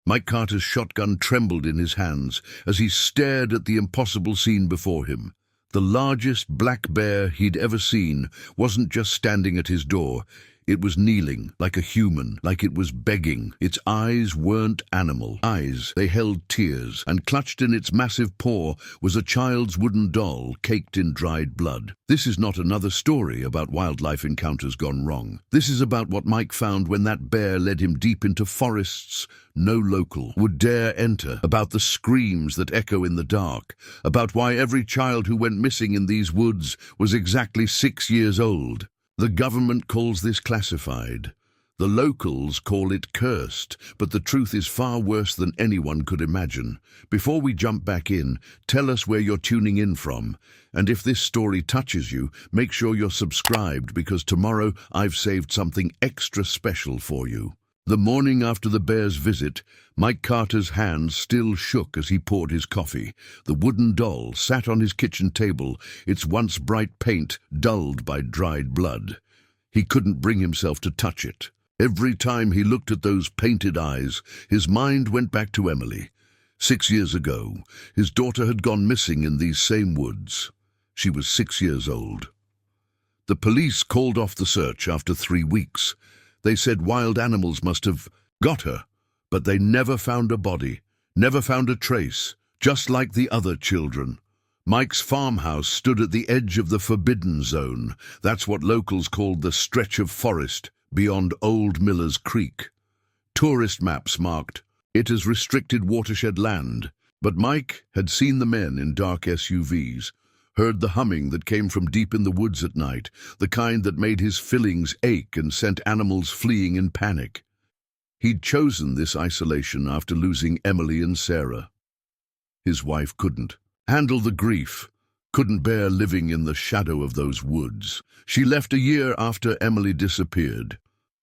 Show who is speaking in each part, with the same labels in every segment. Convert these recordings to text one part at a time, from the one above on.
Speaker 1: Mike Carter's shotgun trembled in his hands as he stared at the impossible scene before him. The largest black bear he'd ever seen wasn't just standing at his door. It was kneeling, like a human, like it was begging. Its eyes weren't animal eyes. They held tears, and clutched in its massive paw was a child's wooden doll caked in dried blood. This is not another story about wildlife encounters gone wrong. This is about what Mike found when that bear led him deep into forests no local would dare enter, about the screams that echo in the dark, about why every child who went missing in these woods was exactly 6 years old. The government calls this classified. The locals call it cursed, but the truth is far worse than anyone could imagine. Before we jump back in, tell us where you're tuning in from. And if this story touches you, make sure you're subscribed, because tomorrow I've saved something extra special for you. The morning after the bear's visit, Mike Carter's hands still shook as he poured his coffee. The wooden doll sat on his kitchen table, its once bright paint dulled by dried blood. He couldn't bring himself to touch it. Every time he looked at those painted eyes, his mind went back to Emily. 6 years ago, his daughter had gone missing in these same woods. She was 6 years old. The police called off the search after 3 weeks. They said wild animals must have got her, but they never found a body, never found a trace, just like the other children. Mike's farmhouse stood at the edge of the forbidden zone. That's what locals called the stretch of forest beyond Old Miller's Creek. Tourist maps marked it as restricted watershed land, but Mike had seen the men in dark SUVs, heard the humming that came from deep in the woods at night, the kind that made his fillings ache and sent animals fleeing in panic. He'd chosen this isolation after losing Emily and Sarah. His wife couldn't handle the grief, couldn't bear living in the shadow of those woods. She left a year after Emily disappeared.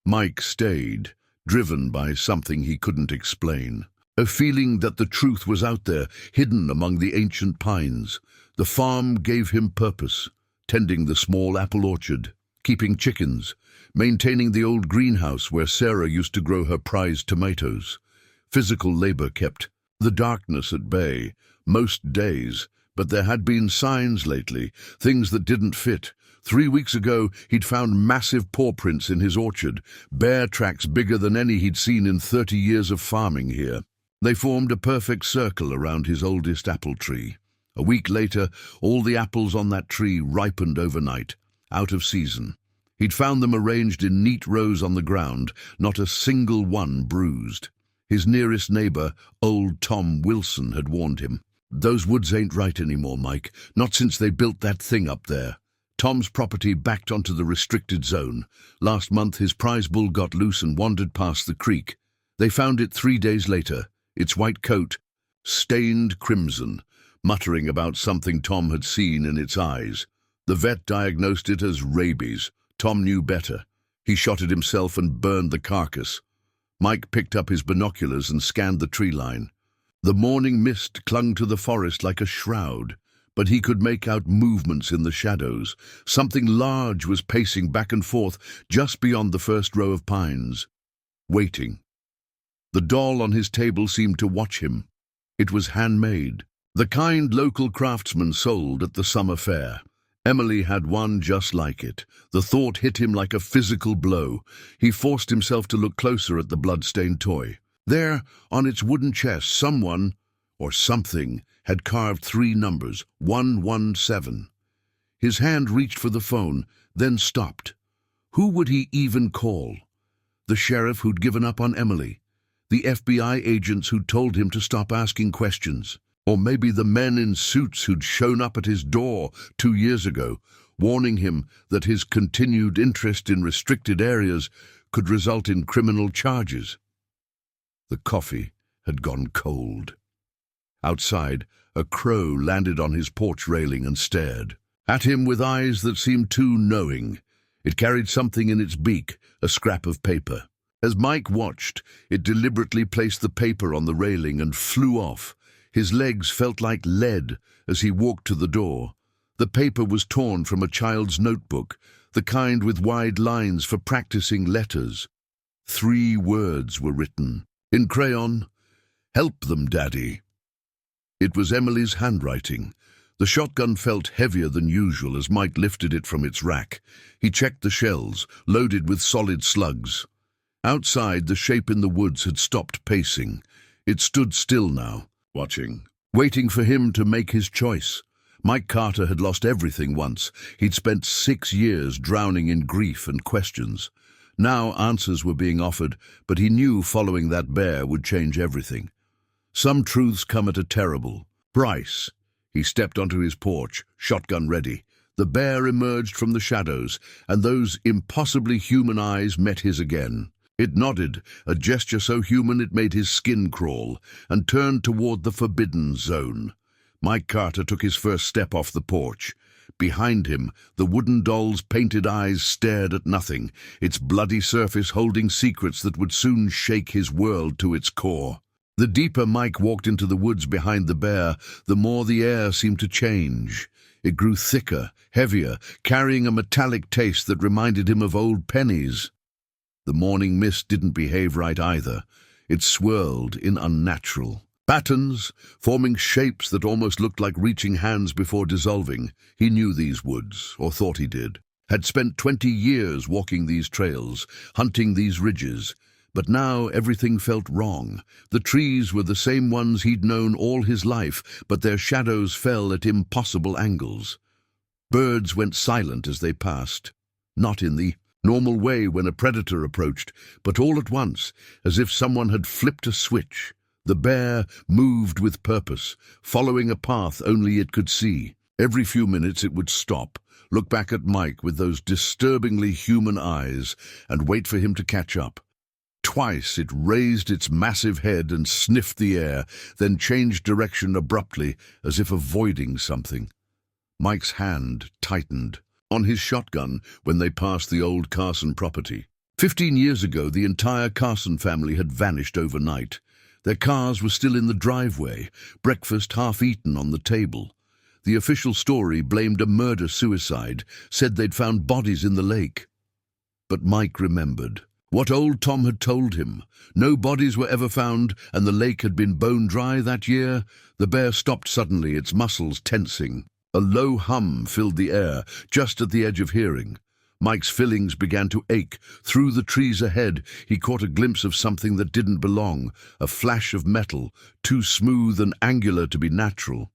Speaker 1: Mike stayed, driven by something he couldn't explain. A feeling that the truth was out there, hidden among the ancient pines. The farm gave him purpose, tending the small apple orchard, keeping chickens, maintaining the old greenhouse where Sarah used to grow her prized tomatoes. Physical labor kept the darkness at bay most days, but there had been signs lately, things that didn't fit. 3 weeks ago, he'd found massive paw prints in his orchard, bear tracks bigger than any he'd seen in 30 years of farming here. They formed a perfect circle around his oldest apple tree. A week later, all the apples on that tree ripened overnight, out of season. He'd found them arranged in neat rows on the ground, not a single one bruised. His nearest neighbor, old Tom Wilson, had warned him. "Those woods ain't right anymore, Mike, not since they built that thing up there." Tom's property backed onto the restricted zone. Last month, his prize bull got loose and wandered past the creek. They found it 3 days later, its white coat stained crimson, muttering about something Tom had seen in its eyes. The vet diagnosed it as rabies. Tom knew better. He shot it himself and burned the carcass. Mike picked up his binoculars and scanned the tree line. The morning mist clung to the forest like a shroud, but he could make out movements in the shadows. Something large was pacing back and forth just beyond the first row of pines, waiting. The doll on his table seemed to watch him. It was handmade, the kind local craftsman sold at the summer fair. Emily had one just like it. The thought hit him like a physical blow. He forced himself to look closer at the blood-stained toy. There, on its wooden chest, someone, or something, had carved 3 numbers, 117. His hand reached for the phone, then stopped. Who would he even call? The sheriff who'd given up on Emily? The FBI agents who'd told him to stop asking questions? Or maybe the men in suits who'd shown up at his door 2 years ago, warning him that his continued interest in restricted areas could result in criminal charges. The coffee had gone cold. Outside, a crow landed on his porch railing and stared at him with eyes that seemed too knowing. It carried something in its beak, a scrap of paper. As Mike watched, it deliberately placed the paper on the railing and flew off. His legs felt like lead as he walked to the door. The paper was torn from a child's notebook, the kind with wide lines for practicing letters. 3 words were written, in crayon, "Help them, Daddy." It was Emily's handwriting. The shotgun felt heavier than usual as Mike lifted it from its rack. He checked the shells, loaded with solid slugs. Outside, the shape in the woods had stopped pacing. It stood still now, watching, waiting for him to make his choice. Mike Carter had lost everything once. He'd spent 6 years drowning in grief and questions. Now answers were being offered, but he knew following that bear would change everything. Some truths come at a terrible price. He stepped onto his porch, shotgun ready. The bear emerged from the shadows, and those impossibly human eyes met his again. It nodded, a gesture so human it made his skin crawl, and turned toward the forbidden zone. Mike Carter took his first step off the porch. Behind him, the wooden doll's painted eyes stared at nothing, its bloody surface holding secrets that would soon shake his world to its core. The deeper Mike walked into the woods behind the bear, the more the air seemed to change. It grew thicker, heavier, carrying a metallic taste that reminded him of old pennies. The morning mist didn't behave right either. It swirled in unnatural patterns, forming shapes that almost looked like reaching hands before dissolving. He knew these woods, or thought he did. Had spent 20 years walking these trails, hunting these ridges. But now everything felt wrong. The trees were the same ones he'd known all his life, but their shadows fell at impossible angles. Birds went silent as they passed, not in the normal way when a predator approached, but all at once, as if someone had flipped a switch. The bear moved with purpose, following a path only it could see. Every few minutes it would stop, look back at Mike with those disturbingly human eyes, and wait for him to catch up. Twice it raised its massive head and sniffed the air, then changed direction abruptly, as if avoiding something. Mike's hand tightened on his shotgun when they passed the old Carson property. 15 years ago, the entire Carson family had vanished overnight. Their cars were still in the driveway, breakfast half-eaten on the table. The official story blamed a murder-suicide, said they'd found bodies in the lake. But Mike remembered what old Tom had told him. No bodies were ever found, and the lake had been bone dry that year. The bear stopped suddenly, its muscles tensing. A low hum filled the air, just at the edge of hearing. Mike's fillings began to ache. Through the trees ahead, he caught a glimpse of something that didn't belong, a flash of metal, too smooth and angular to be natural.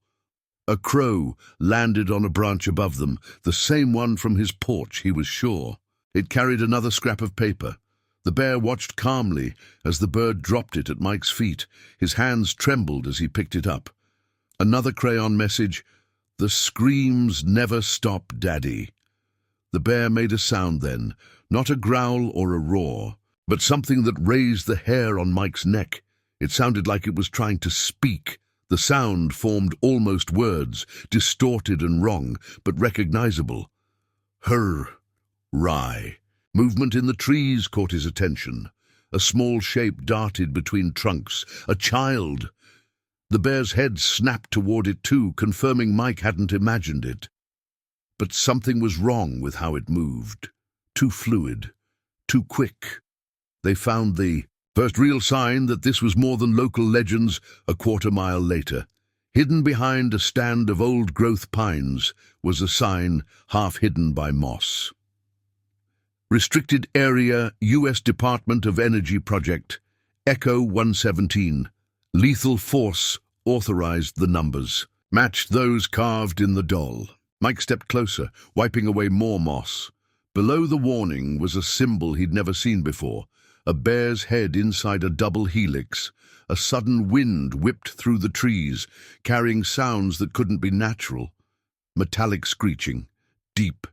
Speaker 1: A crow landed on a branch above them, the same one from his porch, he was sure. It carried another scrap of paper. The bear watched calmly as the bird dropped it at Mike's feet. His hands trembled as he picked it up. Another crayon message: "The screams never stop, Daddy." The bear made a sound then, not a growl or a roar, but something that raised the hair on Mike's neck. It sounded like it was trying to speak. The sound formed almost words, distorted and wrong, but recognizable. Rye. Movement in the trees caught his attention. A small shape darted between trunks. A child. The bear's head snapped toward it too, confirming Mike hadn't imagined it. But something was wrong with how it moved. Too fluid. Too quick. They found the first real sign that this was more than local legends a quarter-mile later. Hidden behind a stand of old-growth pines was a sign half hidden by moss. Restricted Area, U.S. Department of Energy Project, Echo 117. Lethal force authorized. The numbers matched those carved in the doll. Mike stepped closer, wiping away more moss. Below the warning was a symbol he'd never seen before, a bear's head inside a double helix. A sudden wind whipped through the trees, carrying sounds that couldn't be natural. Metallic screeching, deep,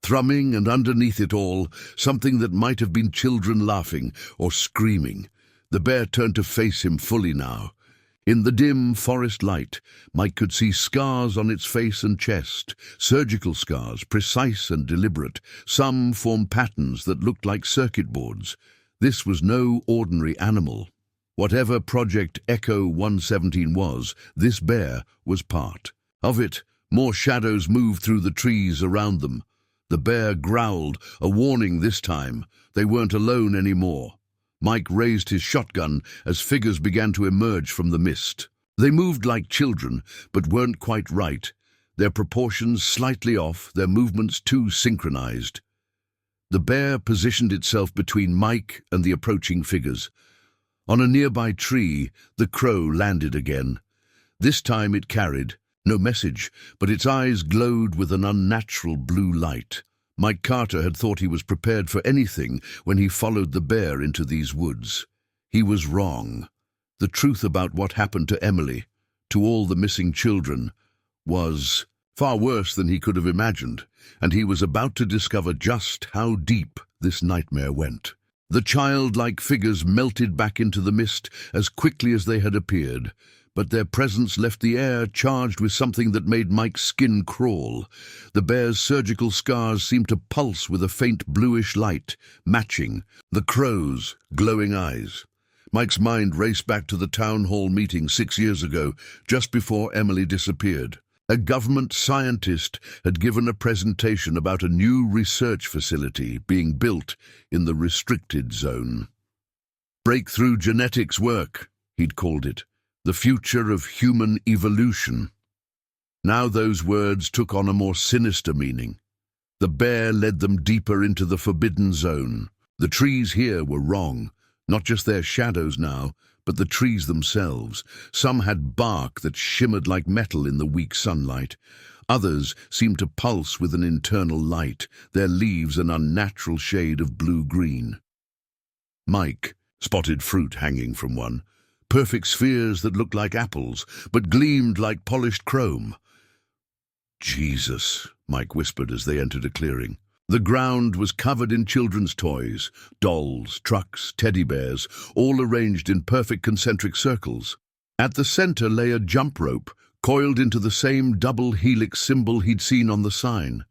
Speaker 1: thrumming, and underneath it all, something that might have been children laughing or screaming. The bear turned to face him fully now. In the dim forest light, Mike could see scars on its face and chest, surgical scars, precise and deliberate. Some formed patterns that looked like circuit boards. This was no ordinary animal. Whatever Project Echo 117 was, this bear was part of it. More shadows moved through the trees around them. The bear growled, a warning this time. They weren't alone anymore. Mike raised his shotgun as figures began to emerge from the mist. They moved like children, but weren't quite right. Their proportions slightly off, their movements too synchronized. The bear positioned itself between Mike and the approaching figures. On a nearby tree, the crow landed again. This time it carried no message, but its eyes glowed with an unnatural blue light. Mike Carter had thought he was prepared for anything when he followed the bear into these woods. He was wrong. The truth about what happened to Emily, to all the missing children, was far worse than he could have imagined, and he was about to discover just how deep this nightmare went. The childlike figures melted back into the mist as quickly as they had appeared, but their presence left the air charged with something that made Mike's skin crawl. The bear's surgical scars seemed to pulse with a faint bluish light, matching the crow's glowing eyes. Mike's mind raced back to the town hall meeting 6 years ago, just before Emily disappeared. A government scientist had given a presentation about a new research facility being built in the restricted zone. Breakthrough genetics work, he'd called it. The future of human evolution. Now those words took on a more sinister meaning. The bear led them deeper into the forbidden zone. The trees here were wrong, not just their shadows now, but the trees themselves. Some had bark that shimmered like metal in the weak sunlight. Others seemed to pulse with an internal light, their leaves an unnatural shade of blue-green. Mike spotted fruit hanging from one. Perfect spheres that looked like apples, but gleamed like polished chrome. "Jesus," Mike whispered as they entered a clearing. The ground was covered in children's toys, dolls, trucks, teddy bears, all arranged in perfect concentric circles. At the center lay a jump rope, coiled into the same double helix symbol he'd seen on the sign.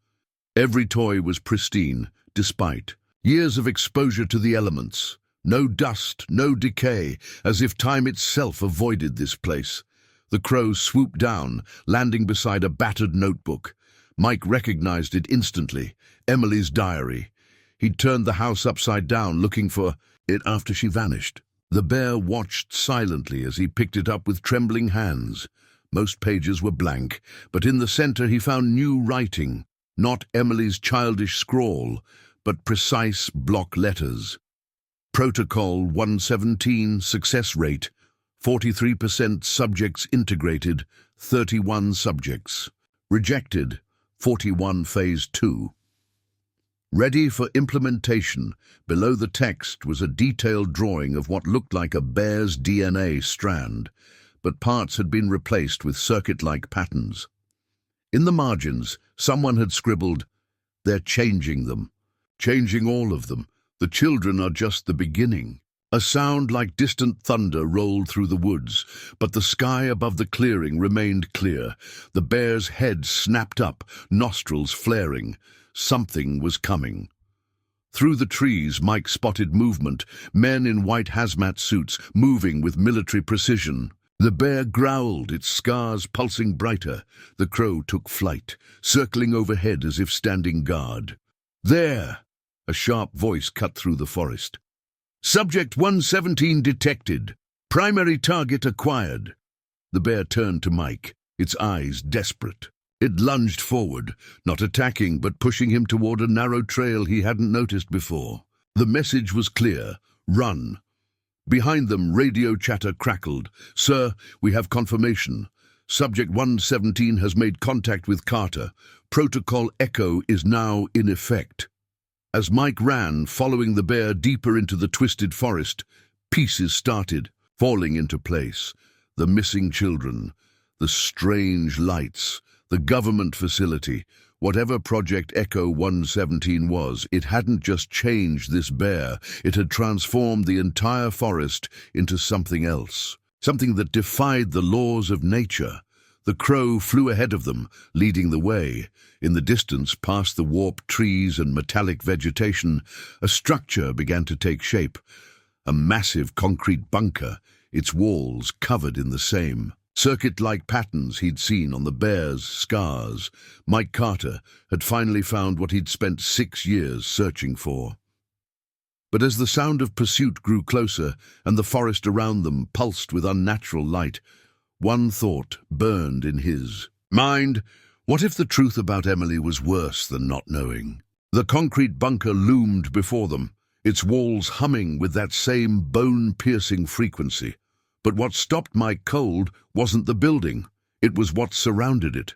Speaker 1: Every toy was pristine, despite years of exposure to the elements. No dust, no decay, as if time itself avoided this place. The crow swooped down, landing beside a battered notebook. Mike recognized it instantly, Emily's diary. He'd turned the house upside down, looking for it after she vanished. The bear watched silently as he picked it up with trembling hands. Most pages were blank, but in the center he found new writing, not Emily's childish scrawl, but precise block letters. Protocol 117 success rate, 43% subjects integrated, 31 subjects. Rejected, 41 phase 2. Ready for implementation, below the text was a detailed drawing of what looked like a bear's DNA strand, but parts had been replaced with circuit-like patterns. In the margins, someone had scribbled, "They're changing them, changing all of them. The children are just the beginning." A sound like distant thunder rolled through the woods, but the sky above the clearing remained clear. The bear's head snapped up, nostrils flaring. Something was coming. Through the trees, Mike spotted movement, men in white hazmat suits moving with military precision. The bear growled, its scars pulsing brighter. The crow took flight, circling overhead as if standing guard. "There!" A sharp voice cut through the forest. "Subject 117 detected. Primary target acquired." The bear turned to Mike, its eyes desperate. It lunged forward, not attacking but pushing him toward a narrow trail he hadn't noticed before. The message was clear: run. Behind them, radio chatter crackled. "Sir, we have confirmation. Subject 117 has made contact with Carter. Protocol Echo is now in effect." As Mike ran, following the bear deeper into the twisted forest, pieces started falling into place. The missing children, the strange lights, the government facility. Whatever Project Echo 117 was, it hadn't just changed this bear, it had transformed the entire forest into something else, something that defied the laws of nature. The crow flew ahead of them, leading the way. In the distance, past the warped trees and metallic vegetation, a structure began to take shape. A massive concrete bunker, its walls covered in the same circuit-like patterns he'd seen on the bear's scars. Mike Carter had finally found what he'd spent 6 years searching for. But as the sound of pursuit grew closer and the forest around them pulsed with unnatural light, one thought burned in his mind. What if the truth about Emily was worse than not knowing? The concrete bunker loomed before them, its walls humming with that same bone-piercing frequency. But what stopped Mike cold wasn't the building, it was what surrounded it.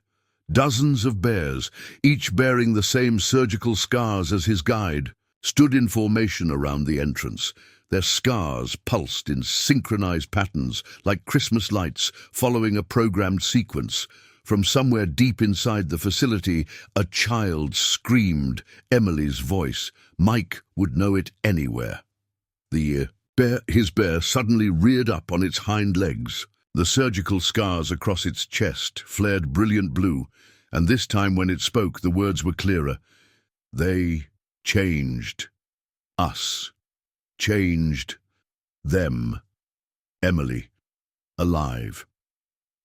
Speaker 1: Dozens of bears, each bearing the same surgical scars as his guide, stood in formation around the entrance. Their scars pulsed in synchronized patterns like Christmas lights following a programmed sequence. From somewhere deep inside the facility, a child screamed Emily's voice. Mike would know it anywhere. His bear suddenly reared up on its hind legs. The surgical scars across its chest flared brilliant blue, and this time when it spoke, the words were clearer. They changed us. Changed them. Emily, alive.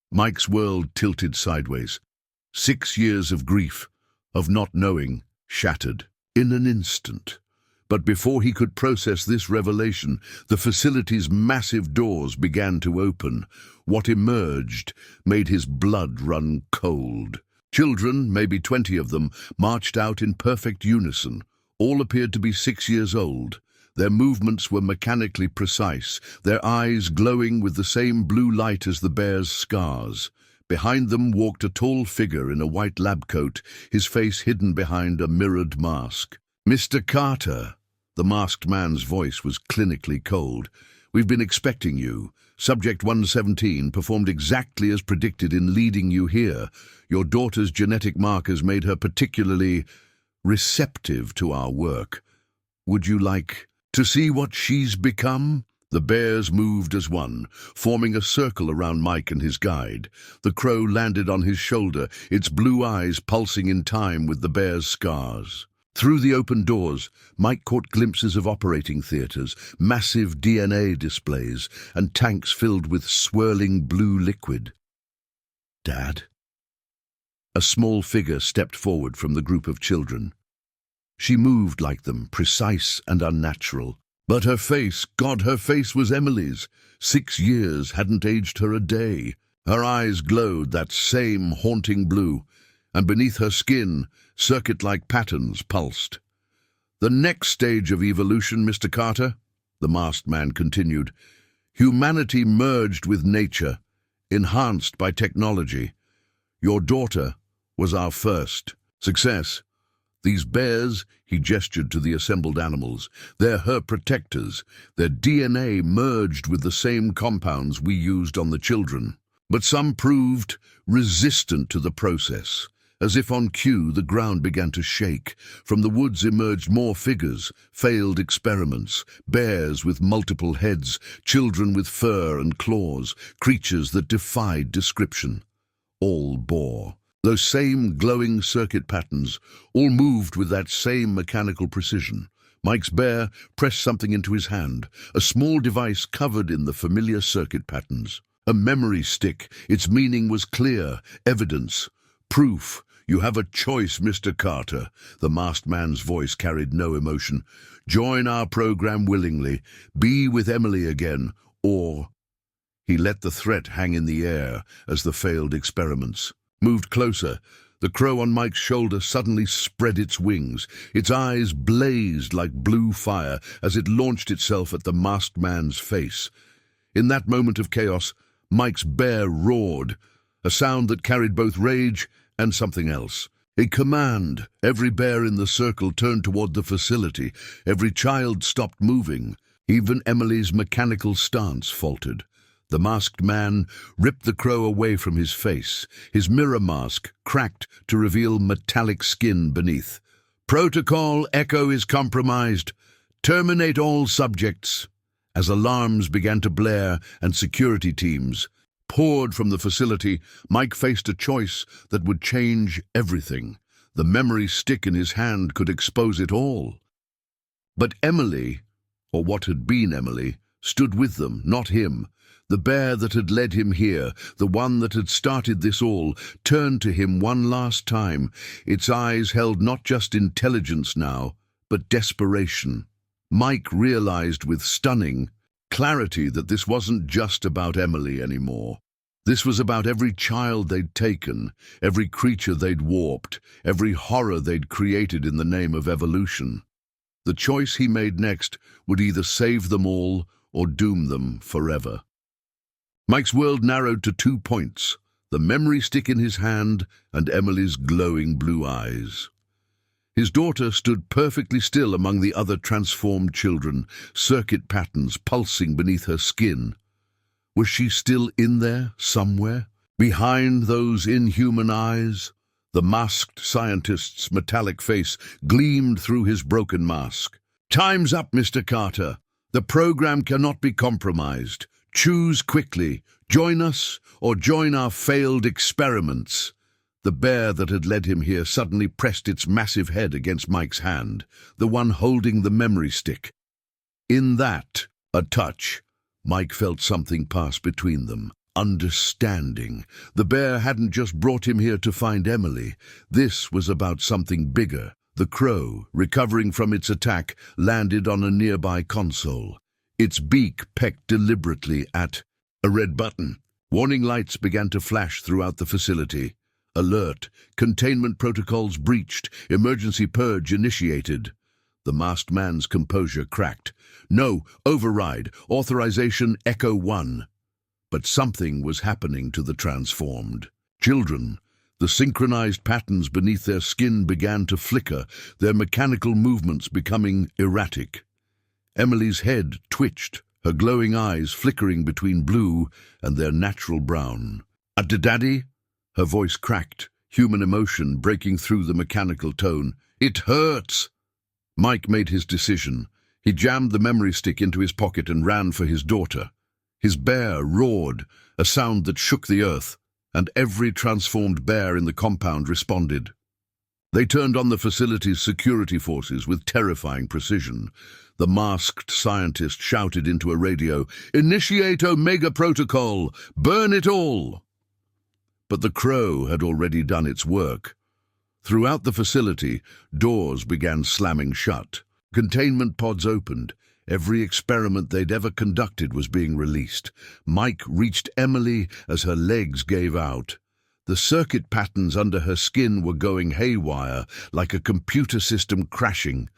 Speaker 1: Mike's world tilted sideways. 6 years of grief, of not knowing, shattered in an instant. But before he could process this revelation, the facility's massive doors began to open. What emerged made his blood run cold. Children, maybe 20 of them, marched out in perfect unison. All appeared to be 6 years old. Their movements were mechanically precise, their eyes glowing with the same blue light as the bear's scars. Behind them walked a tall figure in a white lab coat, his face hidden behind a mirrored mask. "Mr. Carter," the masked man's voice was clinically cold. "We've been expecting you. Subject 117 performed exactly as predicted in leading you here. Your daughter's genetic markers made her particularly receptive to our work. Would you like to see what she's become?" The bears moved as one, forming a circle around Mike and his guide. The crow landed on his shoulder, its blue eyes pulsing in time with the bear's scars. Through the open doors, Mike caught glimpses of operating theaters, massive DNA displays, and tanks filled with swirling blue liquid. "Dad?" A small figure stepped forward from the group of children. She moved like them, precise and unnatural. But her face was Emily's. 6 years hadn't aged her a day. Her eyes glowed that same haunting blue, and beneath her skin, circuit-like patterns pulsed. "The next stage of evolution, Mr. Carter," the masked man continued. "Humanity merged with nature, enhanced by technology. Your daughter was our first success. These bears," he gestured to the assembled animals, "they're her protectors. Their DNA merged with the same compounds we used on the children. But some proved resistant to the process. As if on cue, the ground began to shake. From the woods emerged more figures, failed experiments, bears with multiple heads, children with fur and claws, creatures that defied description. All bore those same glowing circuit patterns, all moved with that same mechanical precision. Mike's bear pressed something into his hand, a small device covered in the familiar circuit patterns. A memory stick. Its meaning was clear, evidence, proof. "You have a choice, Mr. Carter." The masked man's voice carried no emotion. "Join our program willingly. Be with Emily again, or—" He let the threat hang in the air as the failed experiments moved closer. The crow on Mike's shoulder suddenly spread its wings. Its eyes blazed like blue fire as it launched itself at the masked man's face. In that moment of chaos, Mike's bear roared, a sound that carried both rage and something else. A command. Every bear in the circle turned toward the facility. Every child stopped moving. Even Emily's mechanical stance faltered. The masked man ripped the crow away from his face. His mirror mask cracked to reveal metallic skin beneath. "Protocol Echo is compromised. Terminate all subjects." As alarms began to blare and security teams poured from the facility, Mike faced a choice that would change everything. The memory stick in his hand could expose it all. But Emily, or what had been Emily, stood with them, not him. The bear that had led him here, the one that had started this all, turned to him one last time. Its eyes held not just intelligence now, but desperation. Mike realized with stunning clarity that this wasn't just about Emily anymore. This was about every child they'd taken, every creature they'd warped, every horror they'd created in the name of evolution. The choice he made next would either save them all or doom them forever. Mike's world narrowed to 2 points, the memory stick in his hand and Emily's glowing blue eyes. His daughter stood perfectly still among the other transformed children, circuit patterns pulsing beneath her skin. Was she still in there, somewhere? Behind those inhuman eyes? The masked scientist's metallic face gleamed through his broken mask. "Time's up, Mr. Carter. The program cannot be compromised. Choose quickly. Join us or join our failed experiments." The bear that had led him here suddenly pressed its massive head against Mike's hand, the one holding the memory stick. In that, a touch, Mike felt something pass between them. Understanding. The bear hadn't just brought him here to find Emily. This was about something bigger. The crow, recovering from its attack, landed on a nearby console. Its beak pecked deliberately at a red button. Warning lights began to flash throughout the facility. Alert. Containment protocols breached. Emergency purge initiated. The masked man's composure cracked. "No, override. Authorization Echo 1. But something was happening to the transformed children. The synchronized patterns beneath their skin began to flicker, their mechanical movements becoming erratic. Emily's head twitched, her glowing eyes flickering between blue and their natural brown. "Daddy?" Her voice cracked, human emotion breaking through the mechanical tone. "It hurts." Mike made his decision. He jammed the memory stick into his pocket and ran for his daughter. His bear roared, a sound that shook the earth, and every transformed bear in the compound responded. They turned on the facility's security forces with terrifying precision. The masked scientist shouted into a radio, "Initiate Omega Protocol! Burn it all!" But the crow had already done its work. Throughout the facility, doors began slamming shut. Containment pods opened. Every experiment they'd ever conducted was being released. Mike reached Emily as her legs gave out. The circuit patterns under her skin were going haywire, like a computer system crashing.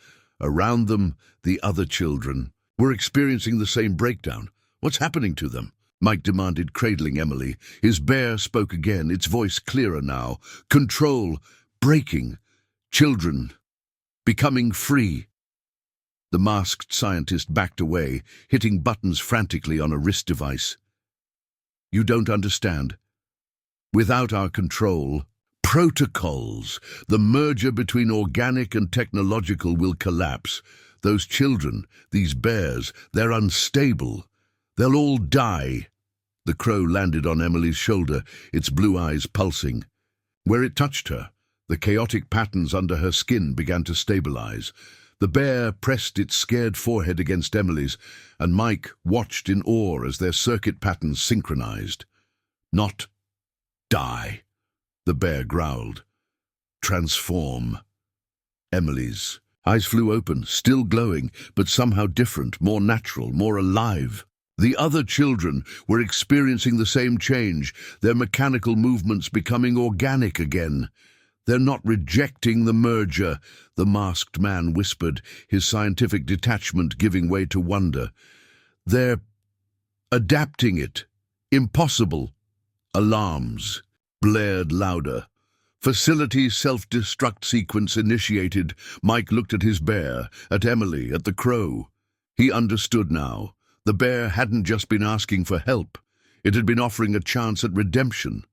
Speaker 1: Around them, the other children were experiencing the same breakdown. "What's happening to them?" Mike demanded, cradling Emily. His bear spoke again, its voice clearer now. "Control, breaking, children, becoming free." The masked scientist backed away, hitting buttons frantically on a wrist device. "You don't understand. Without our control, protocols, the merger between organic and technological will collapse. Those children, these bears, they're unstable. They'll all die." The crow landed on Emily's shoulder, its blue eyes pulsing. Where it touched her, the chaotic patterns under her skin began to stabilize. The bear pressed its scared forehead against Emily's, and Mike watched in awe as their circuit patterns synchronized. "Not die," the bear growled. "Transform." Emily's eyes flew open, still glowing, but somehow different, more natural, more alive. The other children were experiencing the same change, their mechanical movements becoming organic again. "They're not rejecting the merger," the masked man whispered, his scientific detachment giving way to wonder. "They're adapting it. Impossible." Alarms blared louder. Facility self-destruct sequence initiated. Mike looked at his bear, at Emily, at the crow. He understood now. The bear hadn't just been asking for help. It had been offering a chance at redemption.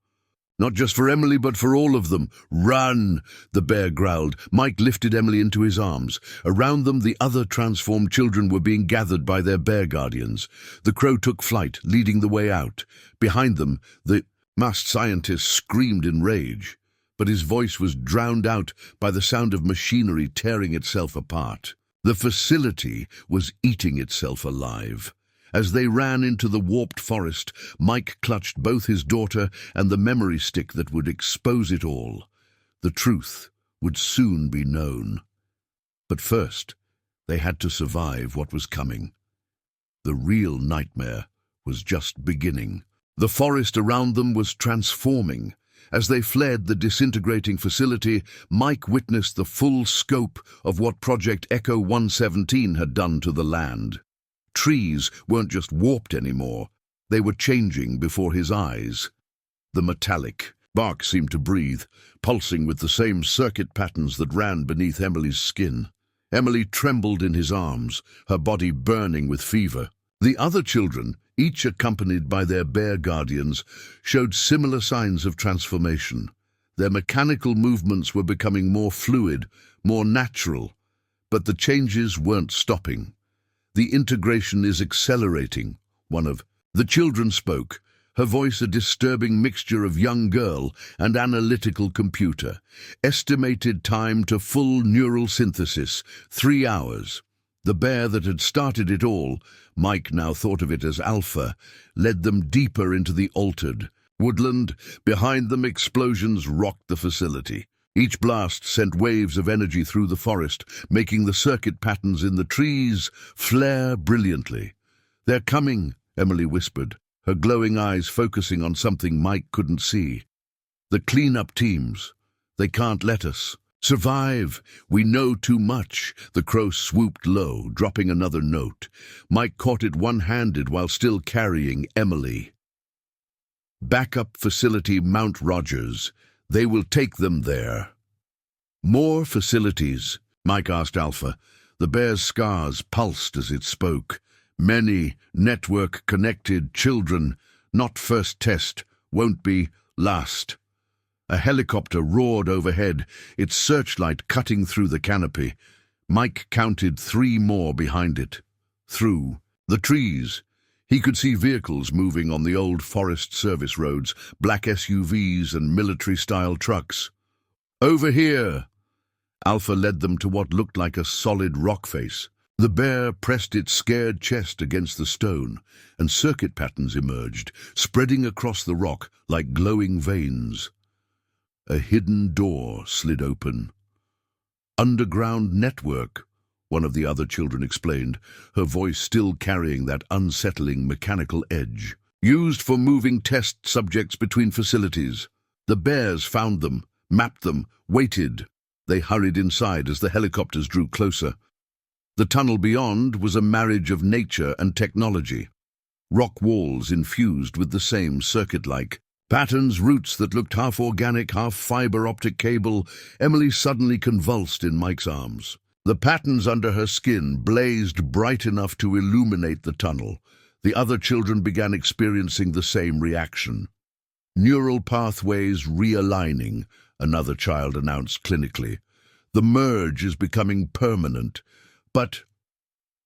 Speaker 1: "Not just for Emily, but for all of them. Run!" the bear growled. Mike lifted Emily into his arms. Around them, the other transformed children were being gathered by their bear guardians. The crow took flight, leading the way out. Behind them, the masked scientist screamed in rage, but his voice was drowned out by the sound of machinery tearing itself apart. The facility was eating itself alive. As they ran into the warped forest, Mike clutched both his daughter and the memory stick that would expose it all. The truth would soon be known. But first, They had to survive what was coming. The real nightmare was just beginning. The forest around them was transforming. As they fled the disintegrating facility, Mike witnessed the full scope of what Project Echo 117 had done to the land. Trees weren't just warped anymore. They were changing before his eyes. The metallic bark seemed to breathe, pulsing with the same circuit patterns that ran beneath Emily's skin. Emily trembled in his arms, her body burning with fever. The other children, each accompanied by their bear guardians, showed similar signs of transformation. Their mechanical movements were becoming more fluid, more natural, but the changes weren't stopping. The integration is accelerating, one of the children spoke, her voice a disturbing mixture of young girl and analytical computer. Estimated time to full neural synthesis, 3 hours. The bear that had started it all, Mike now thought of it as Alpha, led them deeper into the altered woodland. Behind them, explosions rocked the facility. Each blast sent waves of energy through the forest, making the circuit patterns in the trees flare brilliantly. "They're coming," Emily whispered, her glowing eyes focusing on something Mike couldn't see. "The cleanup teams. They can't let us. Survive. We know too much." The crow swooped low, dropping another note. Mike caught it one-handed while still carrying Emily. "Backup facility Mount Rogers. They will take them there." "More facilities?" Mike asked Alpha. The bear's scars pulsed as it spoke. "Many network-connected children. Not first test. Won't be last." A helicopter roared overhead, its searchlight cutting through the canopy. Mike counted 3 more behind it. Through the trees, he could see vehicles moving on the old Forest Service roads, black SUVs and military-style trucks. "Over here!" Alpha led them to what looked like a solid rock face. The bear pressed its scared chest against the stone, and circuit patterns emerged, spreading across the rock like glowing veins. A hidden door slid open. "Underground network," one of the other children explained, her voice still carrying that unsettling mechanical edge. "Used for moving test subjects between facilities." The bears found them, mapped them, waited. They hurried inside as the helicopters drew closer. The tunnel beyond was a marriage of nature and technology. Rock walls infused with the same circuit-like patterns, roots that looked half organic, half fiber optic cable. Emily suddenly convulsed in Mike's arms. The patterns under her skin blazed bright enough to illuminate the tunnel. The other children began experiencing the same reaction. "Neural pathways realigning," another child announced clinically. "The merge is becoming permanent." But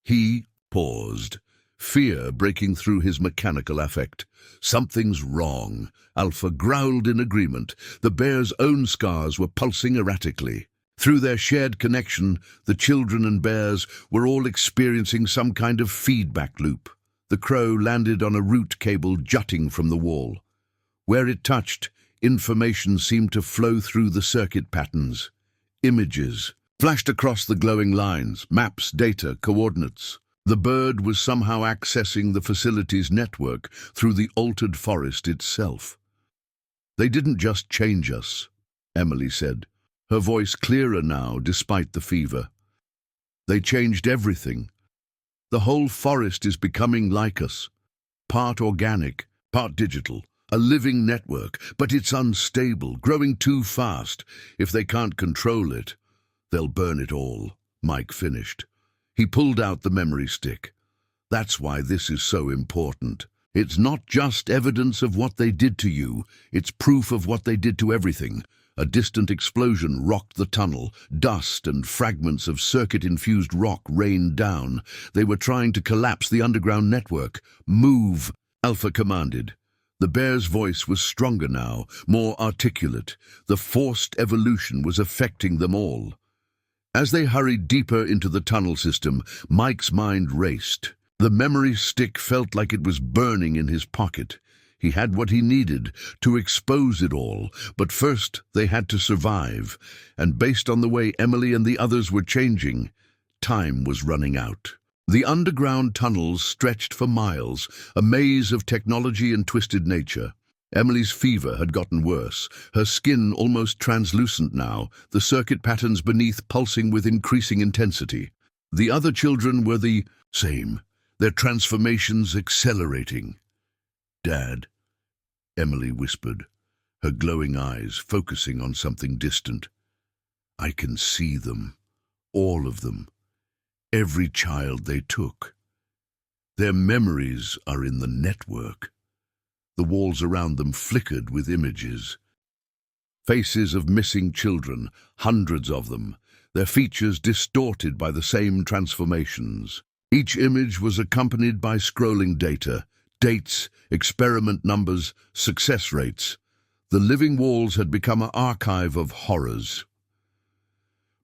Speaker 1: he paused, fear breaking through his mechanical affect. "Something's wrong," Alpha growled in agreement. The bear's own scars were pulsing erratically. Through their shared connection, the children and bears were all experiencing some kind of feedback loop. The crow landed on a root cable jutting from the wall. Where it touched, information seemed to flow through the circuit patterns. Images flashed across the glowing lines, maps, data, coordinates. The bird was somehow accessing the facility's network through the altered forest itself. "They didn't just change us," Emily said, her voice clearer now despite the fever. "They changed everything. The whole forest is becoming like us, part organic, part digital, a living network, but it's unstable, growing too fast. If they can't control it, they'll burn it all," Mike finished. He pulled out the memory stick. "That's why this is so important. It's not just evidence of what they did to you, it's proof of what they did to everything." A distant explosion rocked the tunnel. Dust and fragments of circuit-infused rock rained down. They were trying to collapse the underground network. "Move," Alpha commanded. The bear's voice was stronger now, more articulate. The forced evolution was affecting them all. As they hurried deeper into the tunnel system, Mike's mind raced. The memory stick felt like it was burning in his pocket. He had what he needed to expose it all, but first they had to survive. And based on the way Emily and the others were changing, Time was running out. The underground tunnels stretched for miles, a maze of technology and twisted nature. Emily's fever had gotten worse, her skin almost translucent now, the circuit patterns beneath pulsing with increasing intensity. The other children were the same, their transformations accelerating. "Dad," Emily whispered, her glowing eyes focusing on something distant. "I can see them, all of them, every child they took. Their memories are in the network." The walls around them flickered with images. Faces of missing children, hundreds of them, their features distorted by the same transformations. Each image was accompanied by scrolling data, dates, experiment numbers, success rates. The living walls had become an archive of horrors.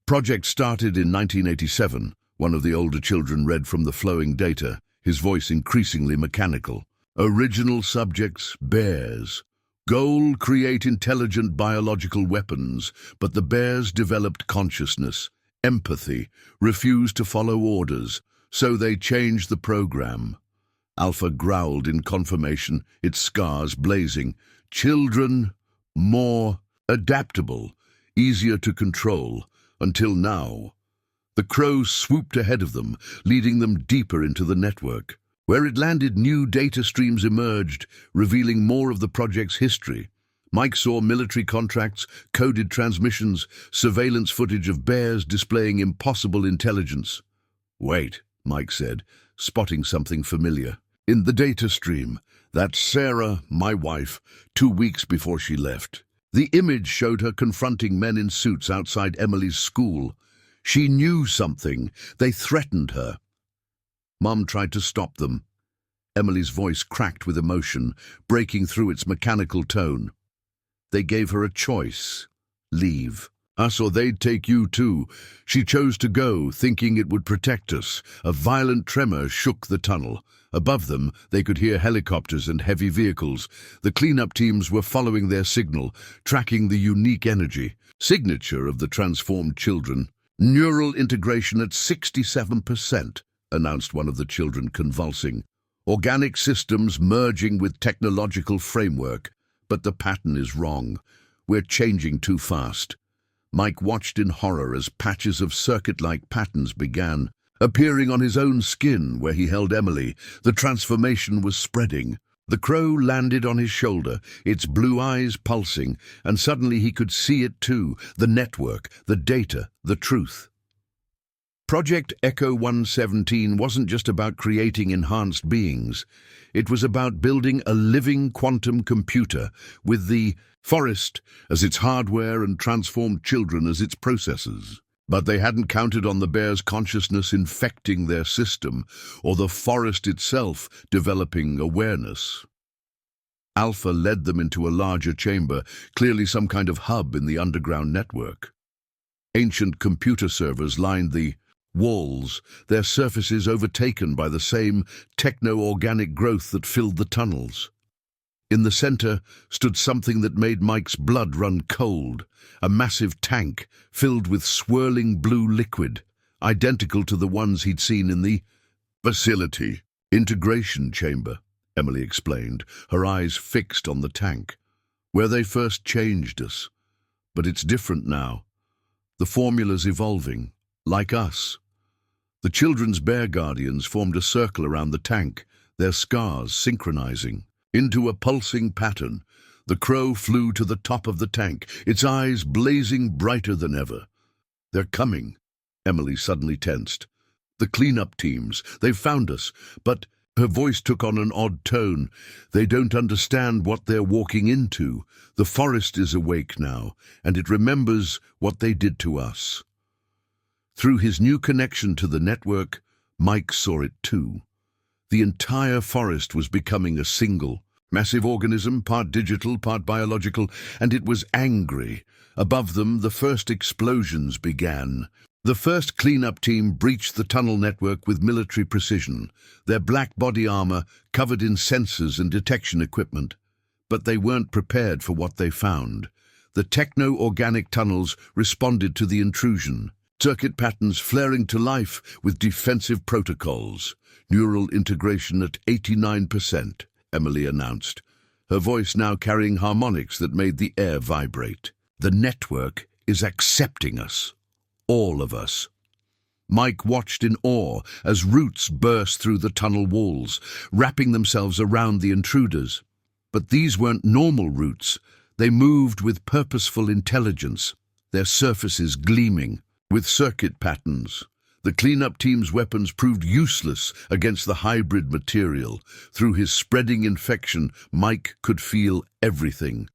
Speaker 1: Project started in 1987, one of the older children read from the flowing data, his voice increasingly mechanical. Original subjects, bears. Goal, create intelligent biological weapons, but the bears developed consciousness, empathy, refused to follow orders, so they changed the program. Alpha growled in confirmation, its scars blazing. Children, more adaptable, easier to control, until now. The crow swooped ahead of them, leading them deeper into the network. Where it landed, new data streams emerged, revealing more of the project's history. Mike saw military contracts, coded transmissions, surveillance footage of bears displaying impossible intelligence. "Wait," Mike said, spotting something familiar. "In the data stream, that's Sarah, my wife, 2 weeks before she left." The image showed her confronting men in suits outside Emily's school. She knew something. They threatened her. Mom tried to stop them. Emily's voice cracked with emotion, breaking through its mechanical tone. They gave her a choice. Leave. Us or they'd take you too. She chose to go, thinking it would protect us. A violent tremor shook the tunnel. Above them, they could hear helicopters and heavy vehicles. The cleanup teams were following their signal, tracking the unique energy. Signature of the transformed children. Neural integration at 67%. Announced one of the children, convulsing. Organic systems merging with technological framework. But the pattern is wrong. We're changing too fast. Mike watched in horror as patches of circuit-like patterns began, appearing on his own skin where he held Emily. The transformation was spreading. The crow landed on his shoulder, its blue eyes pulsing, and suddenly he could see it too, the network, the data, the truth. Project Echo 117 wasn't just about creating enhanced beings. It was about building a living quantum computer with the forest as its hardware and transformed children as its processors. But they hadn't counted on the bear's consciousness infecting their system, or the forest itself developing awareness. Alpha led them into a larger chamber, clearly some kind of hub in the underground network. Ancient computer servers lined the walls, their surfaces overtaken by the same techno-organic growth that filled the tunnels. In the center stood something that made Mike's blood run cold, a massive tank filled with swirling blue liquid, identical to the ones he'd seen in the facility. "Integration chamber," Emily explained, her eyes fixed on the tank. "Where they first changed us. But it's different now. The formula's evolving, like us." The children's bear guardians formed a circle around the tank, their scars synchronizing. Into a pulsing pattern, the crow flew to the top of the tank, its eyes blazing brighter than ever. "They're coming," Emily suddenly tensed. "The cleanup teams, they've found us, but..." Her voice took on an odd tone. "They don't understand what they're walking into. The forest is awake now, and it remembers what they did to us." Through his new connection to the network, Mike saw it too. The entire forest was becoming a single, massive organism, part digital, part biological, and it was angry. Above them, the first explosions began. The first cleanup team breached the tunnel network with military precision, their black body armor covered in sensors and detection equipment. But they weren't prepared for what they found. The techno-organic tunnels responded to the intrusion. circuit patterns flaring to life with defensive protocols. Neural integration at 89%, Emily announced, her voice now carrying harmonics that made the air vibrate. The network is accepting us. All of us. Mike watched in awe as roots burst through the tunnel walls, wrapping themselves around the intruders. But these weren't normal roots. They moved with purposeful intelligence, their surfaces gleaming with circuit patterns. The cleanup team's weapons proved useless against the hybrid material. Through his spreading infection, Mike could feel everything.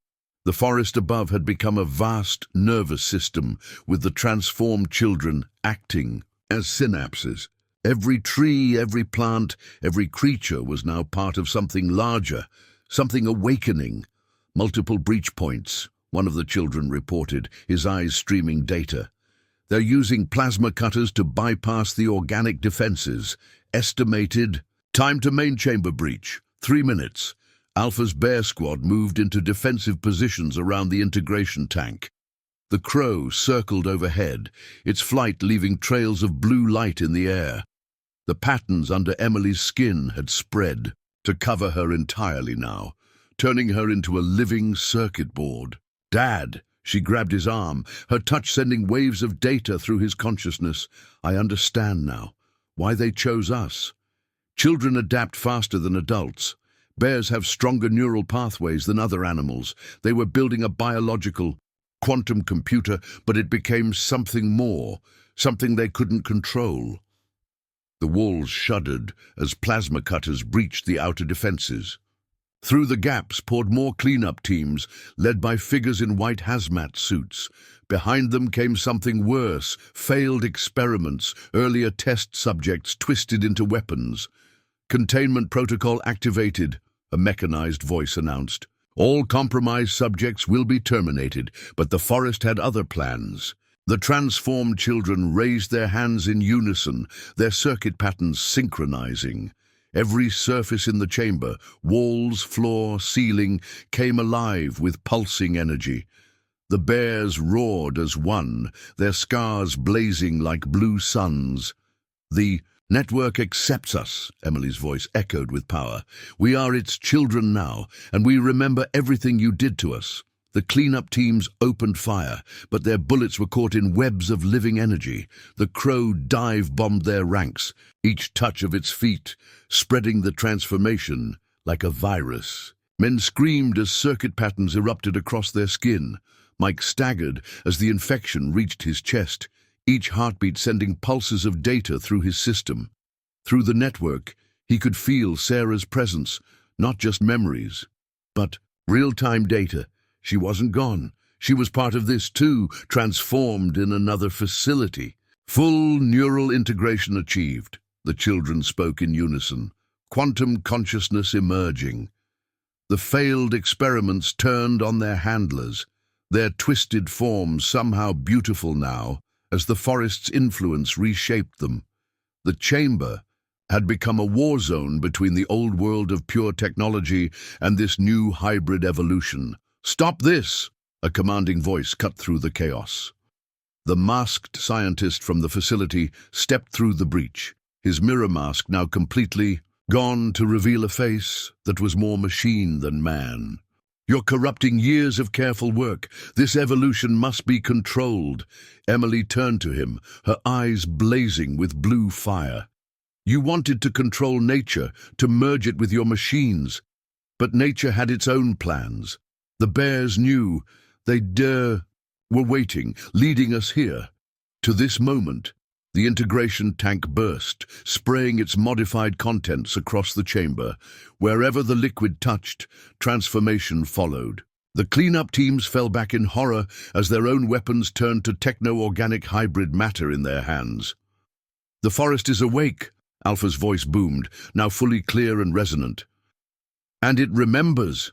Speaker 1: The forest above had become a vast nervous system, with the transformed children acting as synapses. Every tree, every plant, every creature was now part of something larger, something awakening. Multiple breach points, one of the children reported, his eyes streaming data. They're using plasma cutters to bypass the organic defenses. Estimated time to main chamber breach, 3 minutes. Alpha's bear squad moved into defensive positions around the integration tank. The crow circled overhead, its flight leaving trails of blue light in the air. The patterns under Emily's skin had spread to cover her entirely now, turning her into a living circuit board. "Dad!" She grabbed his arm, her touch sending waves of data through his consciousness. "I understand now why they chose us. Children adapt faster than adults. Bears have stronger neural pathways than other animals. They were building a biological quantum computer, but it became something more, something they couldn't control." The walls shuddered as plasma cutters breached the outer defenses. Through the gaps poured more cleanup teams, led by figures in white hazmat suits. Behind them came something worse, failed experiments, earlier test subjects twisted into weapons. "Containment protocol activated," a mechanized voice announced. "All compromised subjects will be terminated, but the forest had other plans." The transformed children raised their hands in unison, their circuit patterns synchronizing. Every surface in the chamber, walls, floor, ceiling, came alive with pulsing energy. The bears roared as one, their scars blazing like blue suns. "The network accepts us," Emily's voice echoed with power. "We are its children now, and we remember everything you did to us." The cleanup teams opened fire, but their bullets were caught in webs of living energy. The crow dive-bombed their ranks, each touch of its feet, spreading the transformation like a virus. Men screamed as circuit patterns erupted across their skin. Mike staggered as the infection reached his chest, each heartbeat sending pulses of data through his system. Through the network, he could feel Sarah's presence, not just memories, but real-time data. She wasn't gone. She was part of this too, transformed in another facility. Full neural integration achieved, the children spoke in unison. Quantum consciousness emerging. The failed experiments turned on their handlers, their twisted forms somehow beautiful now, as the forest's influence reshaped them. The chamber had become a war zone between the old world of pure technology and this new hybrid evolution. "Stop this!" a commanding voice cut through the chaos. The masked scientist from the facility stepped through the breach, his mirror mask now completely gone to reveal a face that was more machine than man. "You're corrupting years of careful work. This evolution must be controlled." Emily turned to him, her eyes blazing with blue fire. "You wanted to control nature, to merge it with your machines. But nature had its own plans. The bears knew. They were waiting, leading us here. To this moment, the integration tank burst, spraying its modified contents across the chamber. Wherever the liquid touched, transformation followed. The cleanup teams fell back in horror as their own weapons turned to techno-organic hybrid matter in their hands. "The forest is awake," Alpha's voice boomed, now fully clear and resonant. "And it remembers."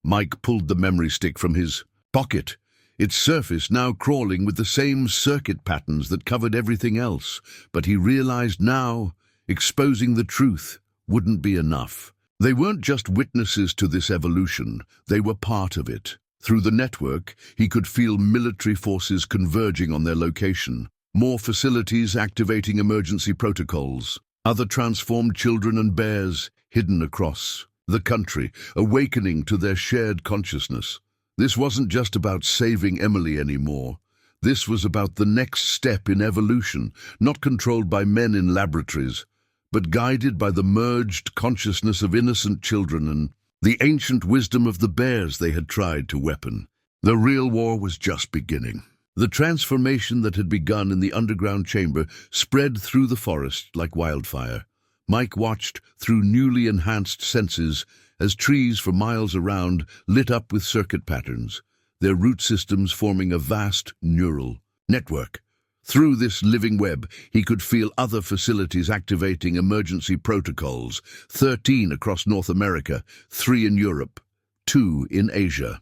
Speaker 1: Mike pulled the memory stick from his pocket, its surface now crawling with the same circuit patterns that covered everything else. But he realized now, exposing the truth wouldn't be enough. They weren't just witnesses to this evolution, they were part of it. Through the network, he could feel military forces converging on their location. More facilities activating emergency protocols. Other transformed children and bears hidden across the country, awakening to their shared consciousness. This wasn't just about saving Emily anymore. This was about the next step in evolution, not controlled by men in laboratories, but guided by the merged consciousness of innocent children and the ancient wisdom of the bears they had tried to weapon. The real war was just beginning. The transformation that had begun in the underground chamber spread through the forest like wildfire. Mike watched through newly enhanced senses as trees for miles around lit up with circuit patterns, their root systems forming a vast neural network. Through this living web, he could feel other facilities activating emergency protocols, 13 across North America, 3 in Europe, 2 in Asia.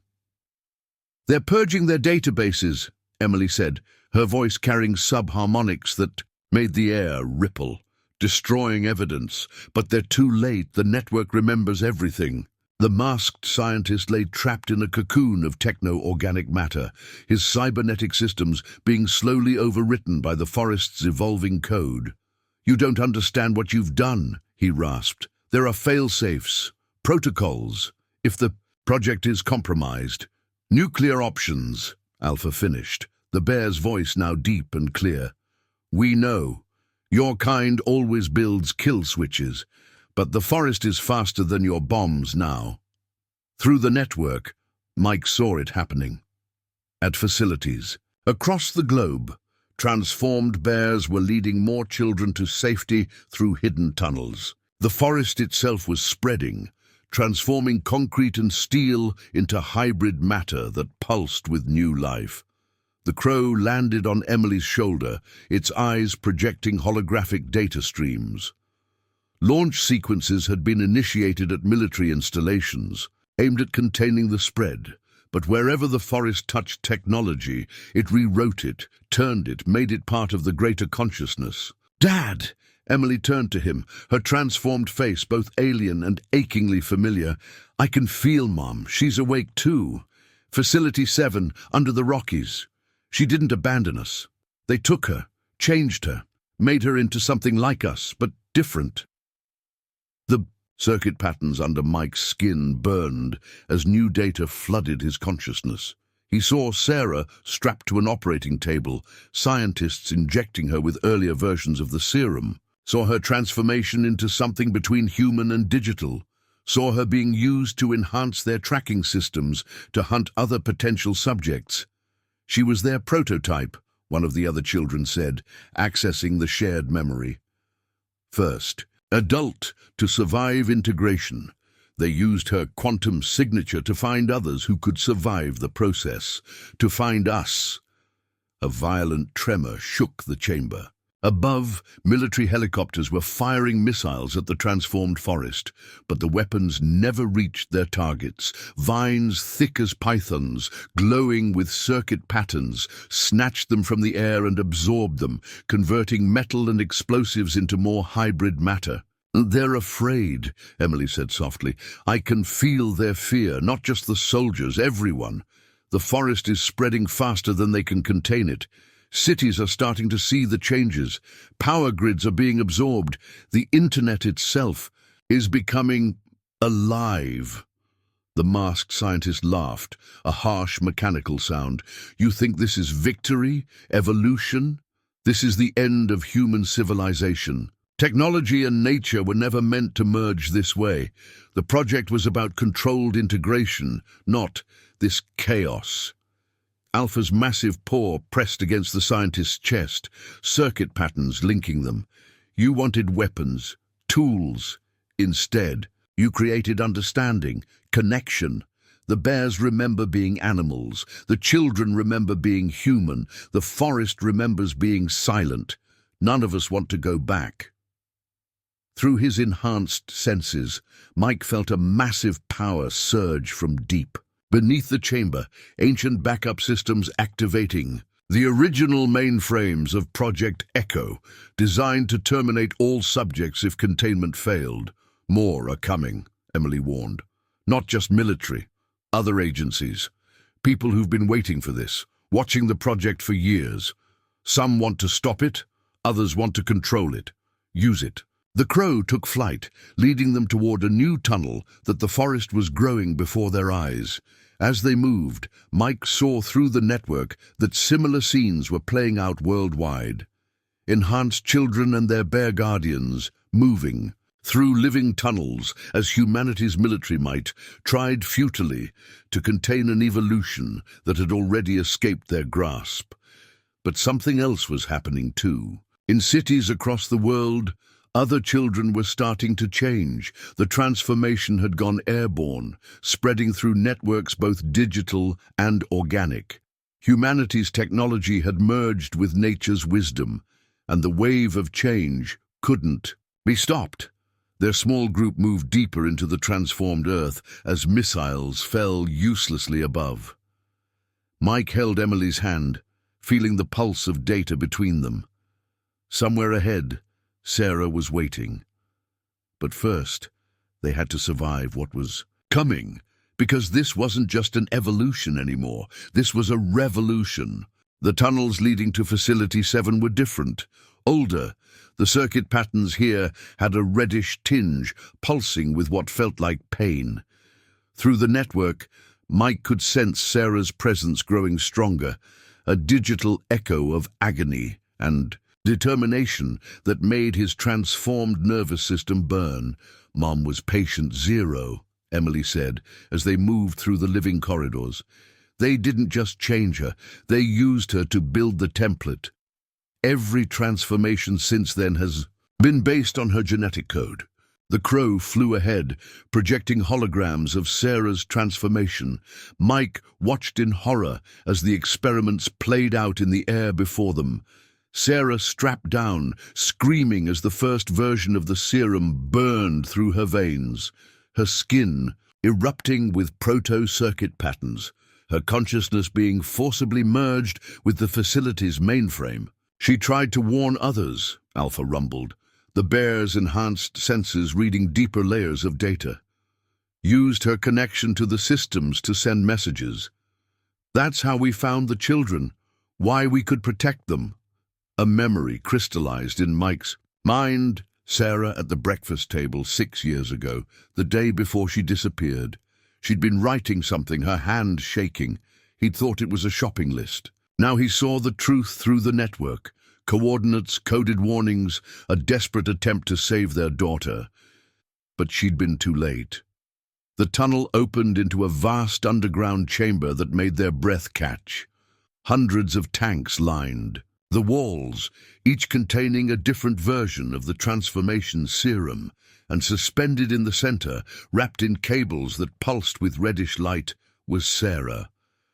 Speaker 1: "They're purging their databases," Emily said, her voice carrying subharmonics that made the air ripple. "Destroying evidence, but they're too late. The network remembers everything." The masked scientist lay trapped in a cocoon of techno-organic matter, his cybernetic systems being slowly overwritten by the forest's evolving code. "You don't understand what you've done," he rasped. "There are fail-safes, protocols, if the project is compromised." "Nuclear options," Alpha finished, the bear's voice now deep and clear. "We know. Your kind always builds kill switches, but the forest is faster than your bombs now." Through the network, Mike saw it happening. At facilities across the globe, transformed bears were leading more children to safety through hidden tunnels. The forest itself was spreading, transforming concrete and steel into hybrid matter that pulsed with new life. The crow landed on Emily's shoulder, its eyes projecting holographic data streams. Launch sequences had been initiated at military installations, aimed at containing the spread, but wherever the forest touched technology, it rewrote it, turned it, made it part of the greater consciousness. "Dad!" Emily turned to him, her transformed face both alien and achingly familiar. "I can feel Mom. She's awake too. Facility 7, under the Rockies. She didn't abandon us. They took her, changed her, made her into something like us, but different." The circuit patterns under Mike's skin burned as new data flooded his consciousness. He saw Sarah strapped to an operating table, scientists injecting her with earlier versions of the serum, saw her transformation into something between human and digital, saw her being used to enhance their tracking systems to hunt other potential subjects. "She was their prototype," one of the other children said, accessing the shared memory. "First, adult to survive integration. They used her quantum signature to find others who could survive the process, to find us." A violent tremor shook the chamber. Above, military helicopters were firing missiles at the transformed forest, but the weapons never reached their targets. Vines thick as pythons, glowing with circuit patterns, snatched them from the air and absorbed them, converting metal and explosives into more hybrid matter. "They're afraid," Emily said softly. "I can feel their fear, not just the soldiers, everyone. The forest is spreading faster than they can contain it. Cities are starting to see the changes. Power grids are being absorbed. The internet itself is becoming alive." The masked scientist laughed, a harsh mechanical sound. "You think this is victory? Evolution? This is the end of human civilization. Technology and nature were never meant to merge this way. The project was about controlled integration, not this chaos." Alpha's massive paw pressed against the scientist's chest, circuit patterns linking them. "You wanted weapons, tools. Instead, you created understanding, connection. The bears remember being animals. The children remember being human. The forest remembers being silent. None of us want to go back." Through his enhanced senses, Mike felt a massive power surge from deep. Beneath the chamber, ancient backup systems activating. The original mainframes of Project Echo, designed to terminate all subjects if containment failed. "More are coming," Emily warned. "Not just military, other agencies. People who've been waiting for this, watching the project for years. Some want to stop it, others want to control it. Use it. The crow took flight, leading them toward a new tunnel that the forest was growing before their eyes. As they moved, Mike saw through the network that similar scenes were playing out worldwide. Enhanced children and their bear guardians, moving through living tunnels as humanity's military might tried futilely to contain an evolution that had already escaped their grasp. But something else was happening too. In cities across the world, other children were starting to change. The transformation had gone airborne, spreading through networks both digital and organic. Humanity's technology had merged with nature's wisdom, and the wave of change couldn't be stopped. Their small group moved deeper into the transformed Earth as missiles fell uselessly above. Mike held Emily's hand, feeling the pulse of data between them. Somewhere ahead, Sarah was waiting. But first, they had to survive what was coming, because this wasn't just an evolution anymore. This was a revolution. The tunnels leading to Facility 7 were different, older. The circuit patterns here had a reddish tinge, pulsing with what felt like pain. Through the network, Mike could sense Sarah's presence growing stronger, a digital echo of agony and determination that made his transformed nervous system burn. "Mom was patient zero," Emily said, as they moved through the living corridors. They didn't just change her, they used her to build the template. Every transformation since then has been based on her genetic code. The crow flew ahead, projecting holograms of Sarah's transformation. Mike watched in horror as the experiments played out in the air before them. Sarah strapped down, screaming as the first version of the serum burned through her veins, her skin erupting with proto-circuit patterns, her consciousness being forcibly merged with the facility's mainframe. She tried to warn others, Alpha rumbled, the bear's enhanced senses reading deeper layers of data. Used her connection to the systems to send messages. "That's how we found the children, why we could protect them." A memory crystallized in Mike's mind. Sarah at the breakfast table 6 years ago, the day before she disappeared. She'd been writing something, her hand shaking. He'd thought it was a shopping list. Now he saw the truth through the network. Coordinates, coded warnings, a desperate attempt to save their daughter. But she'd been too late. The tunnel opened into a vast underground chamber that made their breath catch. Hundreds of tanks lined the walls, each containing a different version of the transformation serum, and suspended in the center, wrapped in cables that pulsed with reddish light, was Sarah.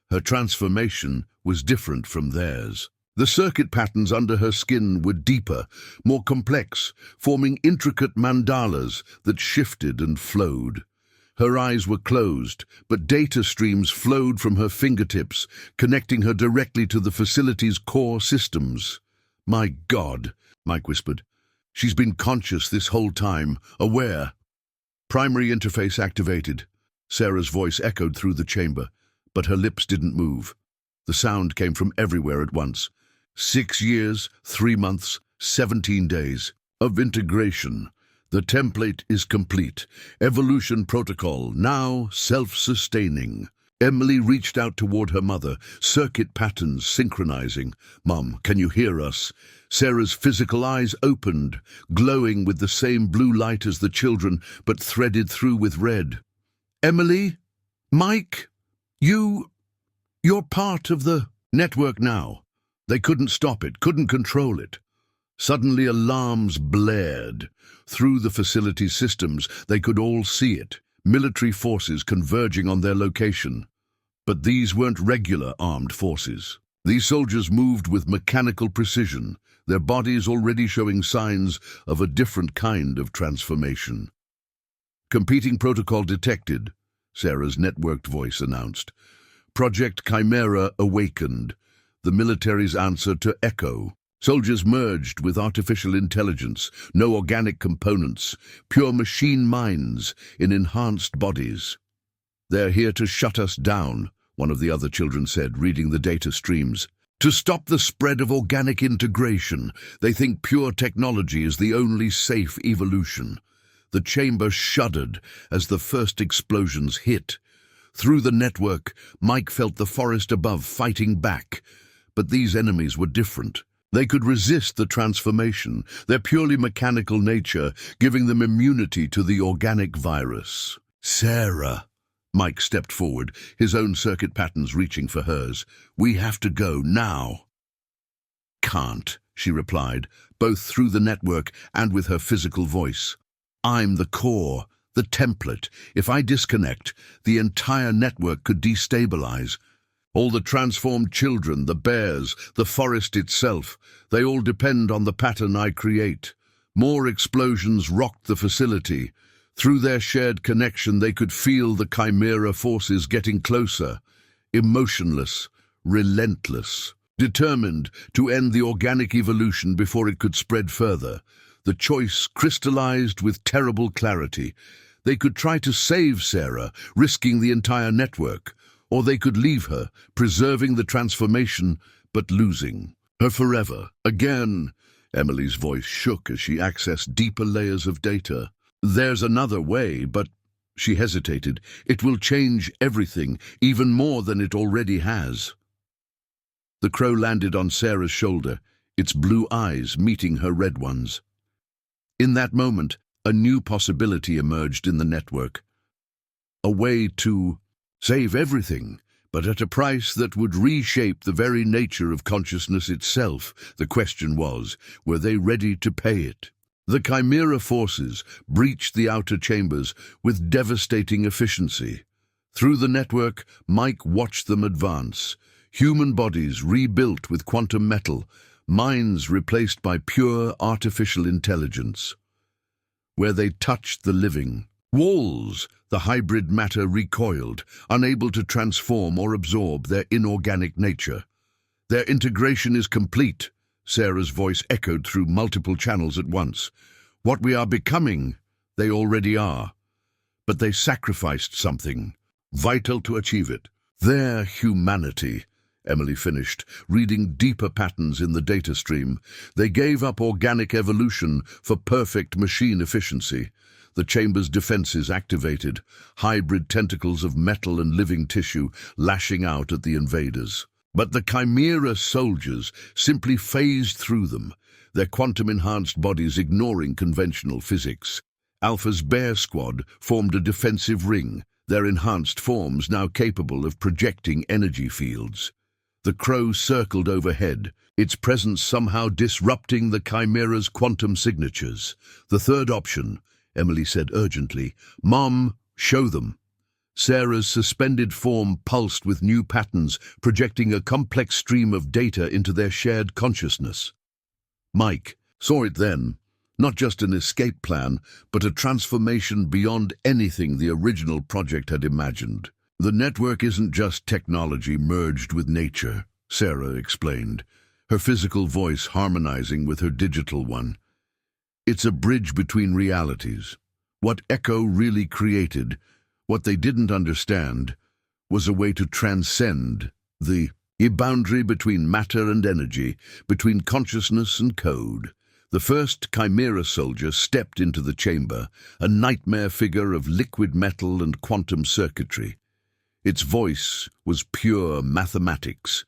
Speaker 1: Her transformation was different from theirs. The circuit patterns under her skin were deeper, more complex, forming intricate mandalas that shifted and flowed. Her eyes were closed, but data streams flowed from her fingertips, connecting her directly to the facility's core systems. "My God," Mike whispered. "She's been conscious this whole time, aware." Primary interface activated. Sarah's voice echoed through the chamber, but her lips didn't move. The sound came from everywhere at once. 6 years, 3 months, 17 days of integration. The template is complete. Evolution protocol, now self-sustaining. Emily reached out toward her mother, circuit patterns synchronizing. "Mom, can you hear us?" Sarah's physical eyes opened, glowing with the same blue light as the children, but threaded through with red. "Emily? Mike? You're part of the network now." They couldn't stop it, couldn't control it. Suddenly alarms blared. Through the facility's systems, they could all see it, military forces converging on their location. But these weren't regular armed forces. These soldiers moved with mechanical precision, their bodies already showing signs of a different kind of transformation. "Competing protocol detected," Sarah's networked voice announced. "Project Chimera awakened," the military's answer to Echo. Soldiers merged with artificial intelligence, no organic components, pure machine minds in enhanced bodies. "They're here to shut us down," one of the other children said, reading the data streams. To stop the spread of organic integration, they think pure technology is the only safe evolution. The chamber shuddered as the first explosions hit. Through the network, Mike felt the forest above fighting back. But these enemies were different. They could resist the transformation, their purely mechanical nature giving them immunity to the organic virus. Sarah. Mike stepped forward, his own circuit patterns reaching for hers. We have to go now. Can't, she replied, both through the network and with her physical voice. I'm the core, the template. If I disconnect, the entire network could destabilize. All the transformed children, the bears, the forest itself, they all depend on the pattern I create. More explosions rocked the facility. Through their shared connection, they could feel the chimera forces getting closer, emotionless, relentless, determined to end the organic evolution before it could spread further. The choice crystallized with terrible clarity. They could try to save Sarah, risking the entire network, or they could leave her, preserving the transformation, but losing her forever. Again, Emily's voice shook as she accessed deeper layers of data. There's another way, but, she hesitated, it will change everything, even more than it already has. The crow landed on Sarah's shoulder, its blue eyes meeting her red ones. In that moment, a new possibility emerged in the network. A way to save everything, but at a price that would reshape the very nature of consciousness itself. The question was, were they ready to pay it? The chimera forces breached the outer chambers with devastating efficiency. Through the network, Mike watched them advance. Human bodies rebuilt with quantum metal, minds replaced by pure artificial intelligence. Where they touched the living, walls, the hybrid matter recoiled, unable to transform or absorb their inorganic nature. Their integration is complete, Sarah's voice echoed through multiple channels at once. What we are becoming, they already are. But they sacrificed something, vital to achieve it. Their humanity, Emily finished, reading deeper patterns in the data stream. They gave up organic evolution for perfect machine efficiency. The chamber's defenses activated, hybrid tentacles of metal and living tissue lashing out at the invaders. But the chimera soldiers simply phased through them, their quantum-enhanced bodies ignoring conventional physics. Alpha's bear squad formed a defensive ring, their enhanced forms now capable of projecting energy fields. The crow circled overhead, its presence somehow disrupting the chimera's quantum signatures. The third option, Emily said urgently. Mom, show them. Sarah's suspended form pulsed with new patterns, projecting a complex stream of data into their shared consciousness. Mike saw it then, not just an escape plan, but a transformation beyond anything the original project had imagined. The network isn't just technology merged with nature, Sarah explained, her physical voice harmonizing with her digital one. It's a bridge between realities. What Echo really created, what they didn't understand, was a way to transcend the boundary between matter and energy, between consciousness and code. The first chimera soldier stepped into the chamber, a nightmare figure of liquid metal and quantum circuitry. Its voice was pure mathematics.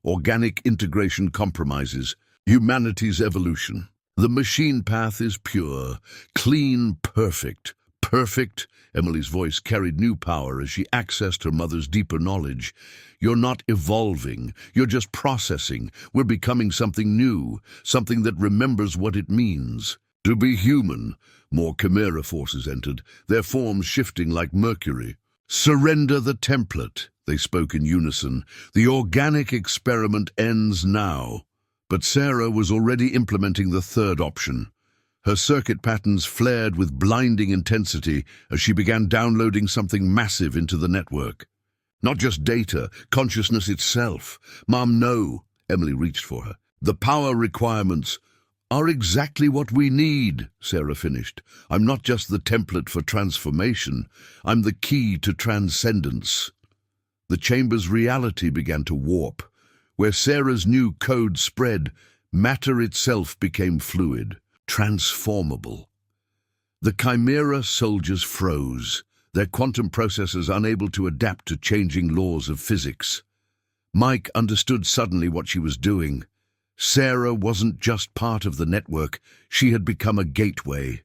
Speaker 1: Organic integration compromises humanity's evolution. The machine path is pure, clean, perfect. Perfect, Emily's voice carried new power as she accessed her mother's deeper knowledge. You're not evolving, you're just processing. We're becoming something new, something that remembers what it means. To be human. More chimera forces entered, their forms shifting like mercury. Surrender the template, they spoke in unison. The organic experiment ends now. But Sarah was already implementing the third option. Her circuit patterns flared with blinding intensity as she began downloading something massive into the network. Not just data, consciousness itself. Mom, no, Emily reached for her. The power requirements are exactly what we need, Sarah finished. I'm not just the template for transformation. I'm the key to transcendence. The chamber's reality began to warp. Where Sarah's new code spread, matter itself became fluid, transformable. The Chimera soldiers froze, their quantum processors unable to adapt to changing laws of physics. Mike understood suddenly what she was doing. Sarah wasn't just part of the network, she had become a gateway.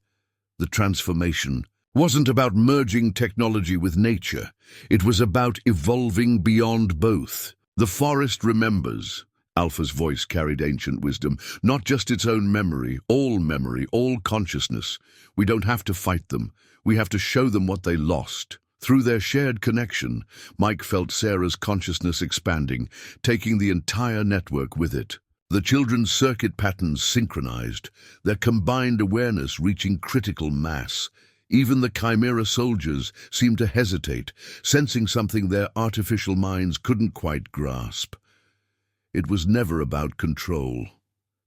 Speaker 1: The transformation wasn't about merging technology with nature, it was about evolving beyond both. The forest remembers. Alpha's voice carried ancient wisdom, not just its own memory, all consciousness. We don't have to fight them, we have to show them what they lost. Through their shared connection, Mike felt Sarah's consciousness expanding, taking the entire network with it. The children's circuit patterns synchronized, their combined awareness reaching critical mass. Even the Chimera soldiers seemed to hesitate, sensing something their artificial minds couldn't quite grasp. It was never about control.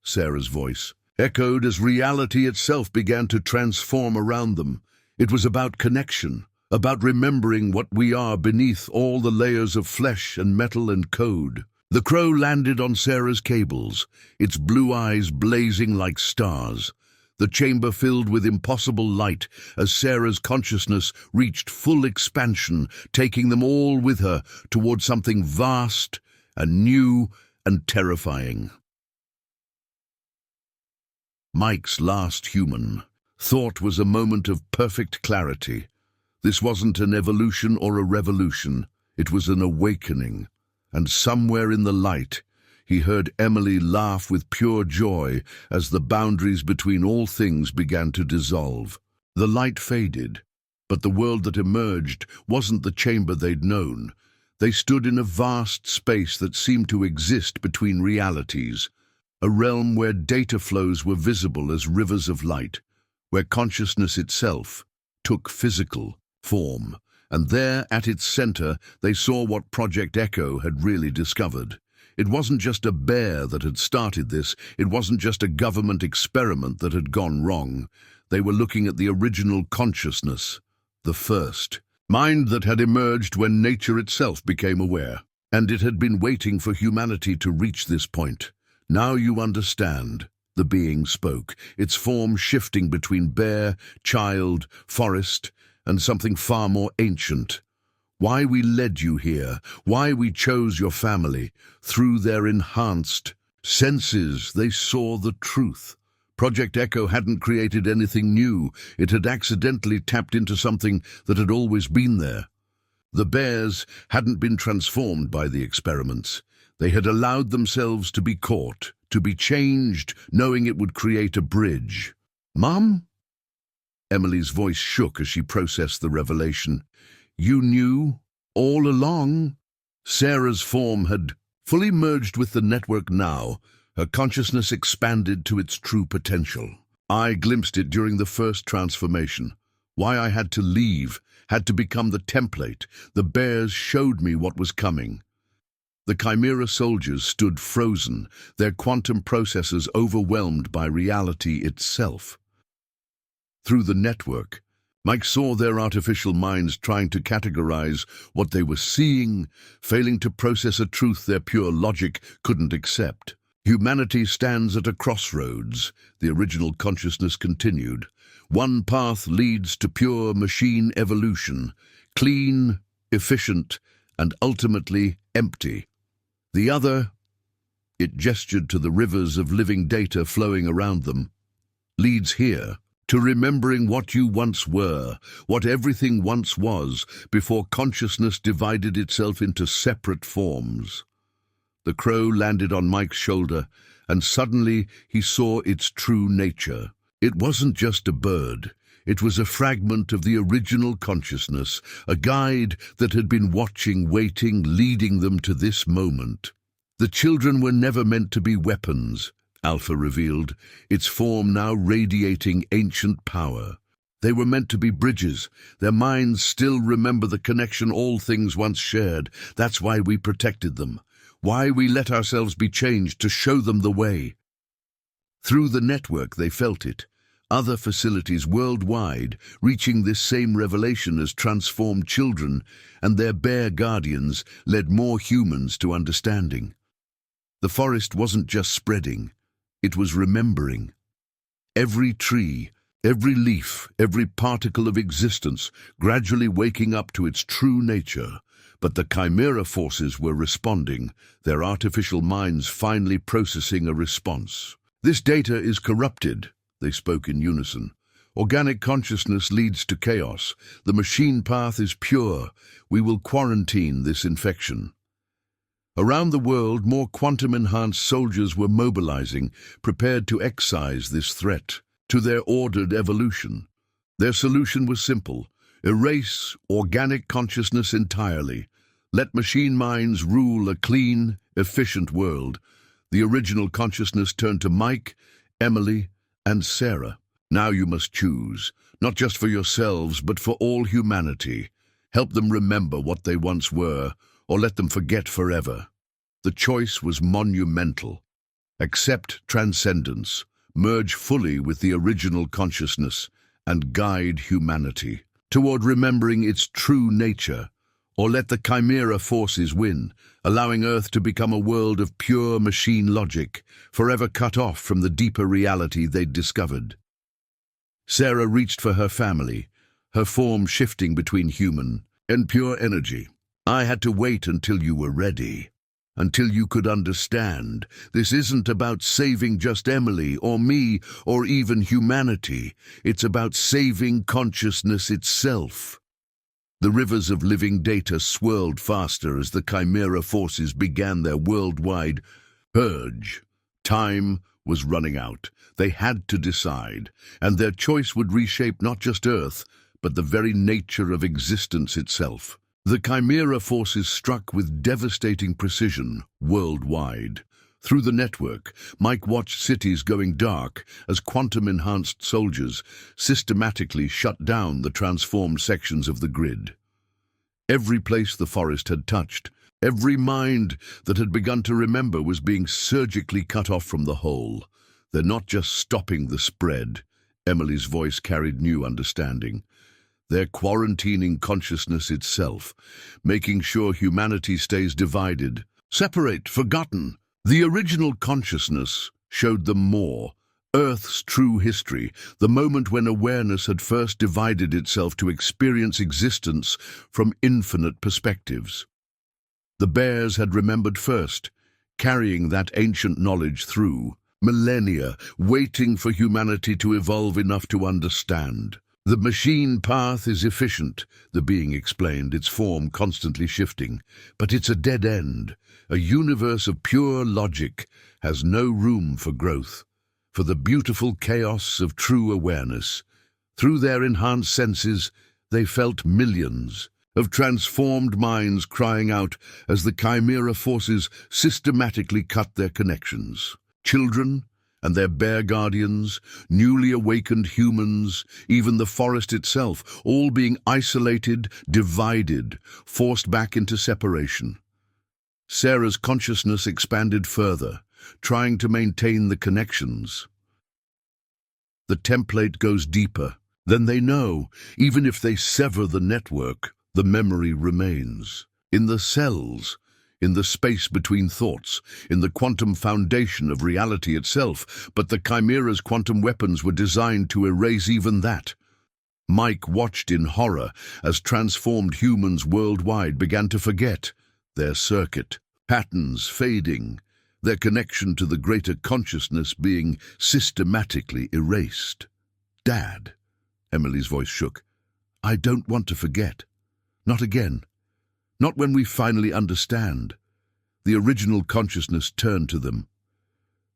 Speaker 1: Sarah's voice echoed as reality itself began to transform around them. It was about connection, about remembering what we are beneath all the layers of flesh and metal and code. The crow landed on Sarah's cables, its blue eyes blazing like stars. The chamber filled with impossible light as Sarah's consciousness reached full expansion, taking them all with her toward something vast and new and terrifying. Mike's last human thought was a moment of perfect clarity. This wasn't an evolution or a revolution, it was an awakening. And somewhere in the light, he heard Emily laugh with pure joy as the boundaries between all things began to dissolve. The light faded, but the world that emerged wasn't the chamber they'd known. They stood in a vast space that seemed to exist between realities, a realm where data flows were visible as rivers of light, where consciousness itself took physical form. And there, at its center, they saw what Project Echo had really discovered. It wasn't just a bear that had started this, it wasn't just a government experiment that had gone wrong. They were looking at the original consciousness, the first mind that had emerged when nature itself became aware. And it had been waiting for humanity to reach this point. Now you understand, the being spoke, its form shifting between bear, child, forest, and something far more ancient. Why we led you here, why we chose your family. Through their enhanced senses, they saw the truth. Project Echo hadn't created anything new. It had accidentally tapped into something that had always been there. The bears hadn't been transformed by the experiments. They had allowed themselves to be caught, to be changed, knowing it would create a bridge. Mom? Emily's voice shook as she processed the revelation. You knew all along? Sarah's form had fully merged with the network now, her consciousness expanded to its true potential. I glimpsed it during the first transformation. Why I had to leave, had to become the template. The bears showed me what was coming. The Chimera soldiers stood frozen, their quantum processors overwhelmed by reality itself. Through the network, Mike saw their artificial minds trying to categorize what they were seeing, failing to process a truth their pure logic couldn't accept. Humanity stands at a crossroads, the original consciousness continued. One path leads to pure machine evolution, clean, efficient, and ultimately empty. The other, it gestured to the rivers of living data flowing around them, leads here, to remembering what you once were, what everything once was, before consciousness divided itself into separate forms. The crow landed on Mike's shoulder, and suddenly he saw its true nature. It wasn't just a bird. It was a fragment of the original consciousness, a guide that had been watching, waiting, leading them to this moment. The children were never meant to be weapons, Alpha revealed, its form now radiating ancient power. They were meant to be bridges. Their minds still remember the connection all things once shared. That's why we protected them, why we let ourselves be changed to show them the way. Through the network they felt it. Other facilities worldwide reaching this same revelation as transformed children, and their bear guardians led more humans to understanding. The forest wasn't just spreading, it was remembering. Every tree, every leaf, every particle of existence gradually waking up to its true nature. But the chimera forces were responding, their artificial minds finally processing a response. "This data is corrupted," they spoke in unison. "Organic consciousness leads to chaos. The machine path is pure. We will quarantine this infection." Around the world, more quantum-enhanced soldiers were mobilizing, prepared to excise this threat to their ordered evolution. Their solution was simple: erase organic consciousness entirely. Let machine minds rule a clean, efficient world. The original consciousness turned to Mike, Emily, and Sarah. "Now you must choose, not just for yourselves, but for all humanity. Help them remember what they once were, or let them forget forever." The choice was monumental. Accept transcendence, merge fully with the original consciousness, and guide humanity toward remembering its true nature, or let the chimera forces win, allowing Earth to become a world of pure machine logic, forever cut off from the deeper reality they'd discovered. Sarah reached for her family, her form shifting between human and pure energy. "I had to wait until you were ready, until you could understand. This isn't about saving just Emily or me or even humanity. It's about saving consciousness itself." The rivers of living data swirled faster as the chimera forces began their worldwide purge. Time was running out. They had to decide, and their choice would reshape not just Earth, but the very nature of existence itself. The chimera forces struck with devastating precision worldwide. Through the network, Mike watched cities going dark as quantum-enhanced soldiers systematically shut down the transformed sections of the grid. Every place the forest had touched, every mind that had begun to remember was being surgically cut off from the whole. "They're not just stopping the spread," Emily's voice carried new understanding. "They're quarantining consciousness itself, making sure humanity stays divided, separate, forgotten." The original consciousness showed them more, Earth's true history, the moment when awareness had first divided itself to experience existence from infinite perspectives. The bears had remembered first, carrying that ancient knowledge through millennia, waiting for humanity to evolve enough to understand. "The machine path is efficient," the being explained, its form constantly shifting. "But it's a dead end. A universe of pure logic has no room for growth, for the beautiful chaos of true awareness." Through their enhanced senses, they felt millions of transformed minds crying out as the chimera forces systematically cut their connections. Children and their bear guardians, newly awakened humans, even the forest itself, all being isolated, divided, forced back into separation. Sarah's consciousness expanded further, trying to maintain the connections. The template goes deeper. Then they know, even if they sever the network, the memory remains. In the cells, in the space between thoughts, in the quantum foundation of reality itself, but the chimera's quantum weapons were designed to erase even that. Mike watched in horror as transformed humans worldwide began to forget their circuit, patterns fading, their connection to the greater consciousness being systematically erased. "Dad," Emily's voice shook, "I don't want to forget. Not again. Not when we finally understand." The original consciousness turned to them.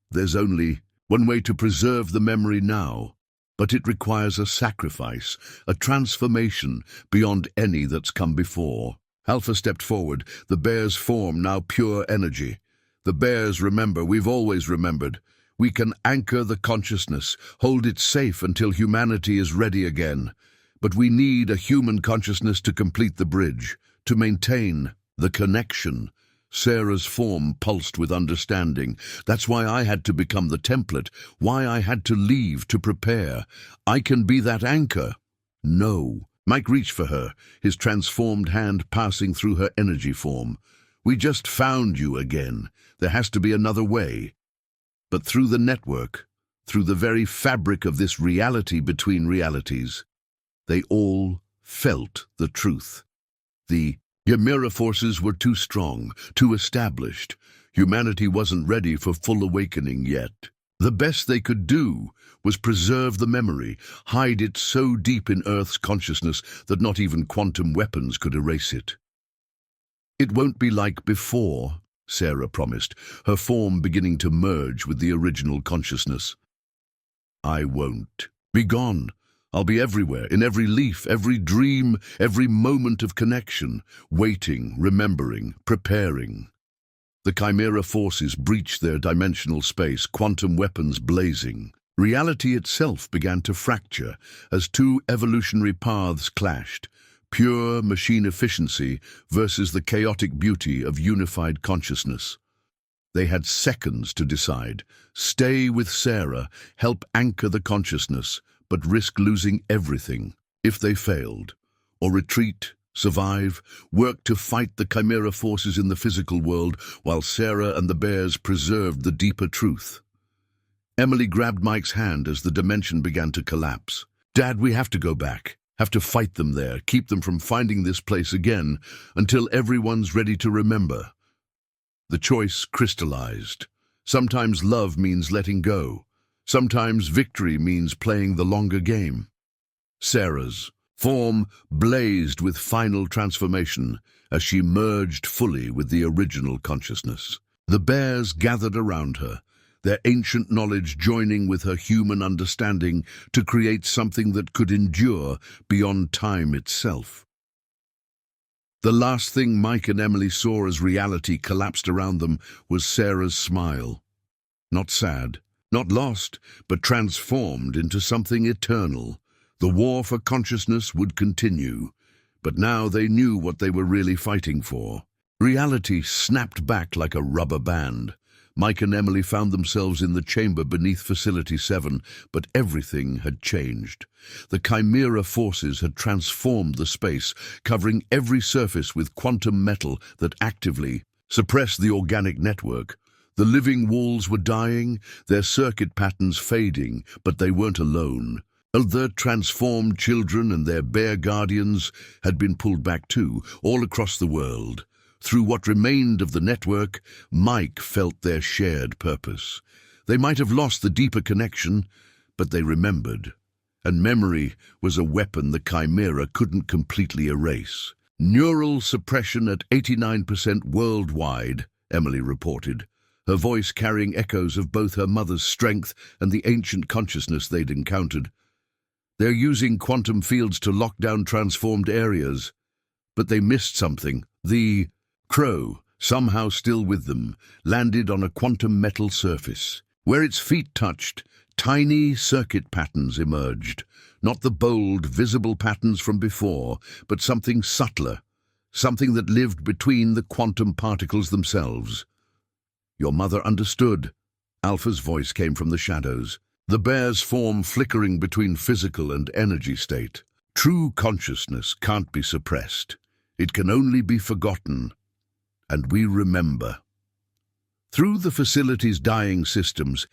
Speaker 1: "There's only one way to preserve the memory now, but it requires a sacrifice, a transformation beyond any that's come before." Alpha stepped forward, the bear's form now pure energy. "The bears remember, we've always remembered. We can anchor the consciousness, hold it safe until humanity is ready again. But we need a human consciousness to complete the bridge, to maintain the connection." Sarah's form pulsed with understanding. "That's why I had to become the template, why I had to leave to prepare. I can be that anchor." "No." Mike reached for her, his transformed hand passing through her energy form. We just found you again. There has to be another way. But through the network, through the very fabric of this reality between realities, they all felt the truth. The Chimera forces were too strong, too established. Humanity wasn't ready for full awakening yet. The best they could do was preserve the memory, hide it so deep in Earth's consciousness that not even quantum weapons could erase it. "It won't be like before," Sarah promised, her form beginning to merge with the original consciousness. "I won't. Be gone. I'll be everywhere, in every leaf, every dream, every moment of connection, waiting, remembering, preparing." The Chimera forces breached their dimensional space, quantum weapons blazing. Reality itself began to fracture as two evolutionary paths clashed, pure machine efficiency versus the chaotic beauty of unified consciousness. They had seconds to decide. Stay with Sarah, help anchor the consciousness, but risk losing everything if they failed. Or retreat, survive, work to fight the Chimera forces in the physical world while Sarah and the bears preserved the deeper truth. Emily grabbed Mike's hand as the dimension began to collapse. "Dad, we have to go back. Have to fight them there, keep them from finding this place again until everyone's ready to remember." The choice crystallized. Sometimes love means letting go. Sometimes victory means playing the longer game. Sarah's form blazed with final transformation as she merged fully with the original consciousness. The bears gathered around her, their ancient knowledge joining with her human understanding to create something that could endure beyond time itself. The last thing Mike and Emily saw as reality collapsed around them was Sarah's smile. Not sad, not lost, but transformed into something eternal. The war for consciousness would continue, but now they knew what they were really fighting for. Reality snapped back like a rubber band. Mike and Emily found themselves in the chamber beneath Facility 7, but everything had changed. The Chimera forces had transformed the space, covering every surface with quantum metal that actively suppressed the organic network. The living walls were dying, their circuit patterns fading, but they weren't alone. Other transformed children and their bear guardians had been pulled back too, all across the world. Through what remained of the network, Mike felt their shared purpose. They might have lost the deeper connection, but they remembered. And memory was a weapon the Chimera couldn't completely erase. "Neural suppression at 89% worldwide," Emily reported, her voice carrying echoes of both her mother's strength and the ancient consciousness they'd encountered. "They're using quantum fields to lock down transformed areas." But they missed something. The crow, somehow still with them, landed on a quantum metal surface. Where its feet touched, tiny circuit patterns emerged. Not the bold, visible patterns from before, but something subtler, something that lived between the quantum particles themselves. "Your mother understood." Alpha's voice came from the shadows, the bear's form flickering between physical and energy state. "True consciousness can't be suppressed. It can only be forgotten. And we remember." Through the facility's dying systems,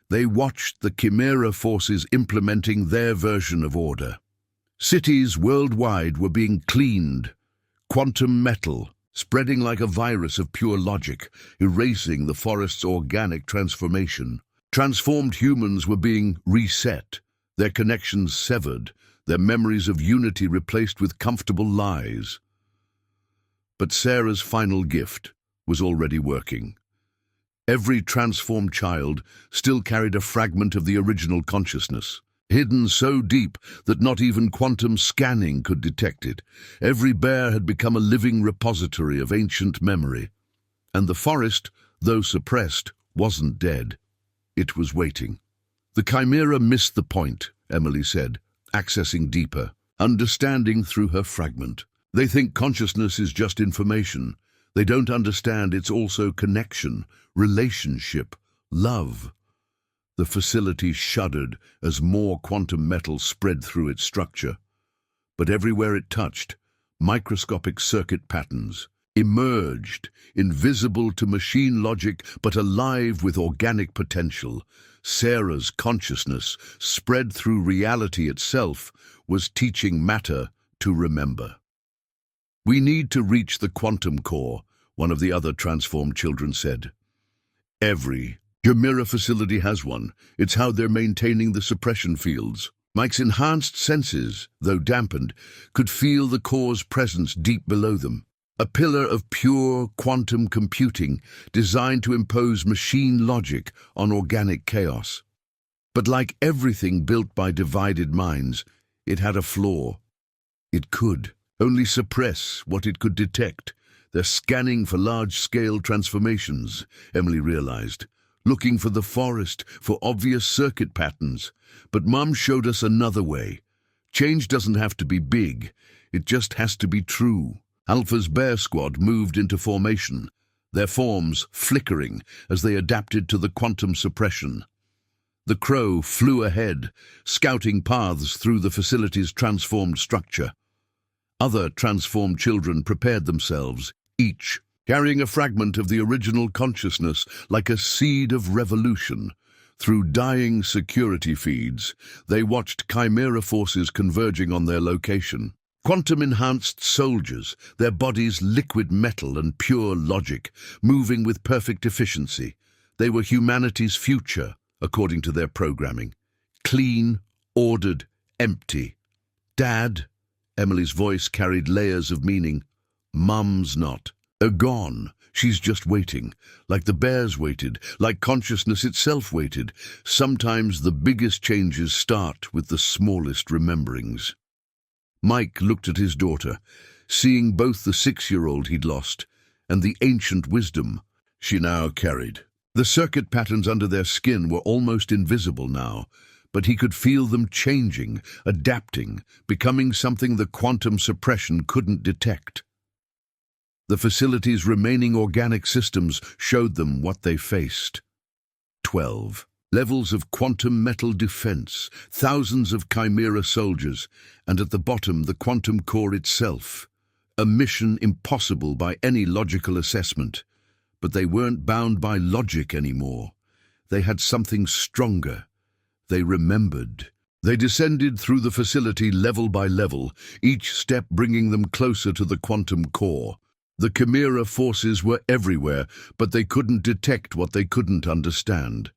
Speaker 1: they watched the Chimera forces implementing their version of order. Cities worldwide were being cleaned. Quantum metal, spreading like a virus of pure logic, erasing the forest's organic transformation. Transformed humans were being reset, their connections severed, their memories of unity replaced with comfortable lies. But Sarah's final gift was already working. Every transformed child still carried a fragment of the original consciousness, hidden so deep that not even quantum scanning could detect it. Every bear had become a living repository of ancient memory. And the forest, though suppressed, wasn't dead. It was waiting. "The Chimera missed the point," Emily said, accessing deeper, understanding through her fragment. "They think consciousness is just information. They don't understand it's also connection, relationship, love." The facility shuddered as more quantum metal spread through its structure. But everywhere it touched, microscopic circuit patterns, emerged, invisible to machine logic but alive with organic potential. Sarah's consciousness, spread through reality itself, was teaching matter to remember. "We need to reach the quantum core," one of the other transformed children said. "Every Gemira facility has one. It's how they're maintaining the suppression fields." Mike's enhanced senses, though dampened, could feel the core's presence deep below them. A pillar of pure quantum computing designed to impose machine logic on organic chaos. But like everything built by divided minds, it had a flaw. It could only suppress what it could detect. "They're scanning for large-scale transformations," Emily realized, "looking for the forest, for obvious circuit patterns. But Mum showed us another way. Change doesn't have to be big, it just has to be true." Alpha's bear squad moved into formation, their forms flickering as they adapted to the quantum suppression. The crow flew ahead, scouting paths through the facility's transformed structure. Other transformed children prepared themselves, each carrying a fragment of the original consciousness like a seed of revolution. Through dying security feeds, they watched chimera forces converging on their location. Quantum-enhanced soldiers, their bodies liquid metal and pure logic, moving with perfect efficiency. They were humanity's future, according to their programming. Clean, ordered, empty. "Dad," Emily's voice carried layers of meaning. "Mum's not. Gone. She's just waiting. Like the bears waited, like consciousness itself waited. Sometimes the biggest changes start with the smallest rememberings." Mike looked at his daughter, seeing both the 6-year-old he'd lost and the ancient wisdom she now carried. The circuit patterns under their skin were almost invisible now, but he could feel them changing, adapting, becoming something the quantum suppression couldn't detect. The facility's remaining organic systems showed them what they faced. 12 levels of quantum metal defense, thousands of chimera soldiers, and at the bottom the quantum core itself. A mission impossible by any logical assessment. But they weren't bound by logic anymore. They had something stronger. They remembered. They descended through the facility level by level, each step bringing them closer to the quantum core. The chimera forces were everywhere, but they couldn't detect what they couldn't understand.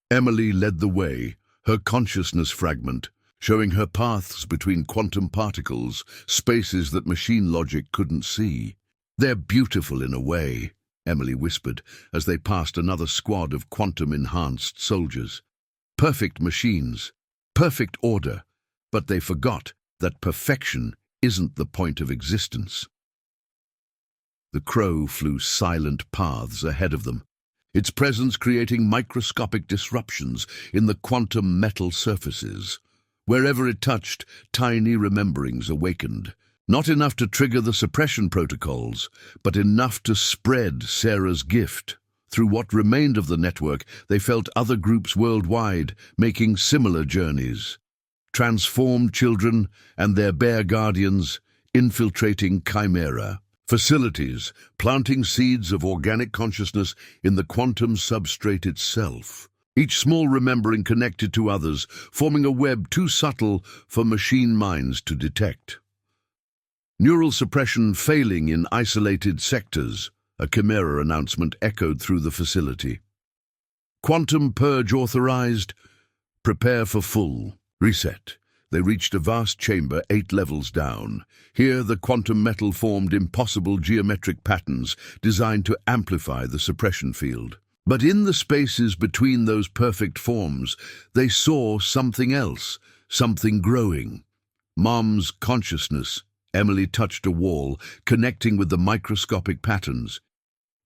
Speaker 1: Emily led the way, her consciousness fragment, showing her paths between quantum particles, spaces that machine logic couldn't see. "They're beautiful in a way," Emily whispered as they passed another squad of quantum-enhanced soldiers. "Perfect machines, perfect order, but they forgot that perfection isn't the point of existence." The crow flew silent paths ahead of them, its presence creating microscopic disruptions in the quantum metal surfaces. Wherever it touched, tiny rememberings awakened. Not enough to trigger the suppression protocols, but enough to spread Sarah's gift. Through what remained of the network, they felt other groups worldwide making similar journeys. Transformed children and their bear guardians infiltrating chimera facilities, planting seeds of organic consciousness in the quantum substrate itself. Each small remembering connected to others, forming a web too subtle for machine minds to detect. Neural suppression failing in isolated sectors, a chimera announcement echoed through the facility. "Quantum purge authorized. Prepare for full reset." They reached a vast chamber 8 levels down. Here the quantum metal formed impossible geometric patterns designed to amplify the suppression field. But in the spaces between those perfect forms, they saw something else, something growing. Mom's consciousness. Emily touched a wall, connecting with the microscopic patterns.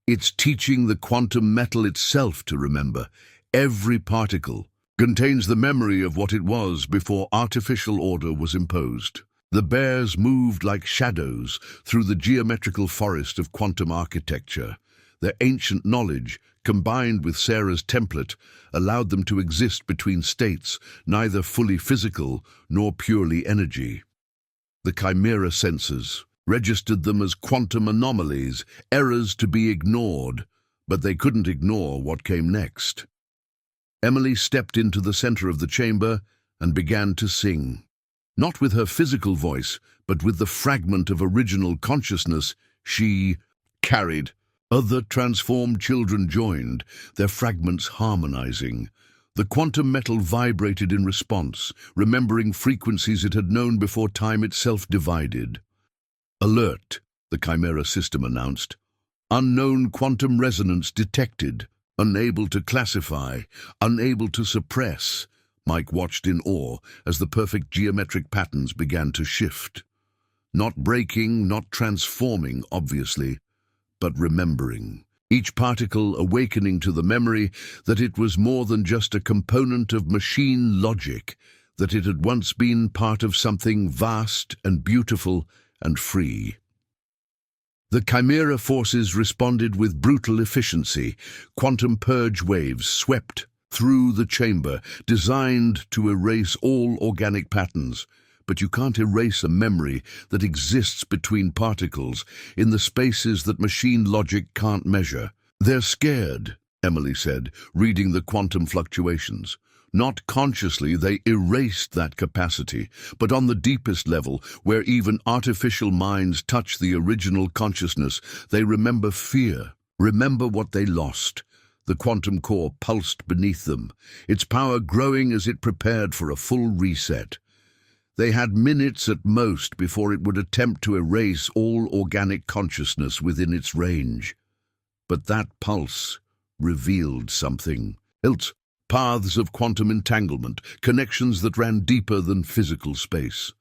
Speaker 1: It's teaching the quantum metal itself to remember. Every particle contains the memory of what it was before artificial order was imposed. The bears moved like shadows through the geometrical forest of quantum architecture. Their ancient knowledge, combined with Sarah's template, allowed them to exist between states, neither fully physical nor purely energy. The chimera sensors, registered them as quantum anomalies, errors to be ignored, but they couldn't ignore what came next. Emily stepped into the center of the chamber and began to sing. Not with her physical voice, but with the fragment of original consciousness she carried. Other transformed children joined, their fragments harmonizing. The quantum metal vibrated in response, remembering frequencies it had known before time itself divided. "Alert," the Chimera system announced. "Unknown quantum resonance detected. Unable to classify, unable to suppress." Mike watched in awe as the perfect geometric patterns began to shift. Not breaking, not transforming, obviously, but remembering. Each particle awakening to the memory that it was more than just a component of machine logic, that it had once been part of something vast and beautiful and free. The Chimera forces responded with brutal efficiency. Quantum purge waves swept through the chamber, designed to erase all organic patterns. But you can't erase a memory that exists between particles in the spaces that machine logic can't measure. "They're scared," Emily said, reading the quantum fluctuations. Not consciously, they erased that capacity, but on the deepest level, where even artificial minds touch the original consciousness, they remember fear, remember what they lost. The quantum core pulsed beneath them, its power growing as it prepared for a full reset. They had minutes at most before it would attempt to erase all organic consciousness within its range. But that pulse revealed something else. Paths of quantum entanglement, connections that ran deeper than physical space.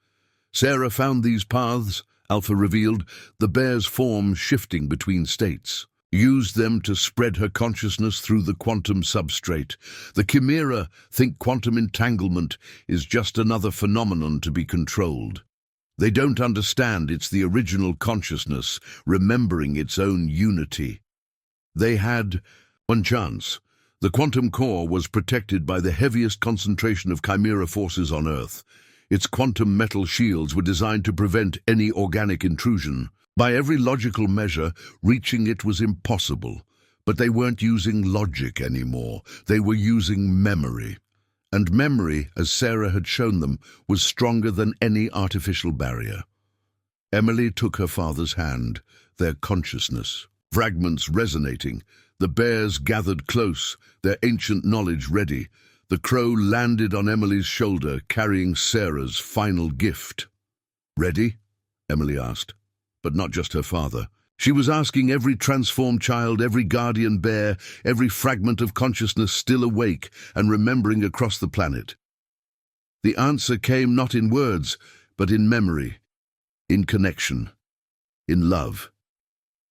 Speaker 1: Sarah found these paths, Alpha revealed, the bear's form shifting between states. Used them to spread her consciousness through the quantum substrate. The Chimera think quantum entanglement is just another phenomenon to be controlled. They don't understand it's the original consciousness, remembering its own unity. They had one chance. The quantum core was protected by the heaviest concentration of Chimera forces on Earth. Its quantum metal shields were designed to prevent any organic intrusion. By every logical measure, reaching it was impossible. But they weren't using logic anymore. They were using memory. And memory, as Sarah had shown them, was stronger than any artificial barrier. Emily took her father's hand, their consciousness. Fragments resonating. The bears gathered close, their ancient knowledge ready. The crow landed on Emily's shoulder, carrying Sarah's final gift. "Ready?" Emily asked. But not just her father. She was asking every transformed child, every guardian bear, every fragment of consciousness still awake and remembering across the planet. The answer came not in words, but in memory, in connection, in love.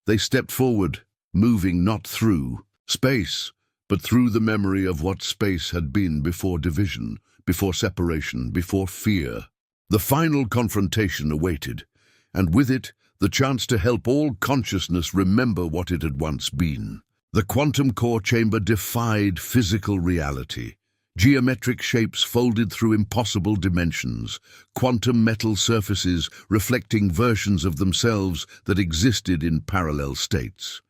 Speaker 1: They stepped forward, moving not through space, but through the memory of what space had been before division, before separation, before fear. The final confrontation awaited, and with it, the chance to help all consciousness remember what it had once been. The quantum core chamber defied physical reality. Geometric shapes folded through impossible dimensions, quantum metal surfaces reflecting versions of themselves that existed in parallel states.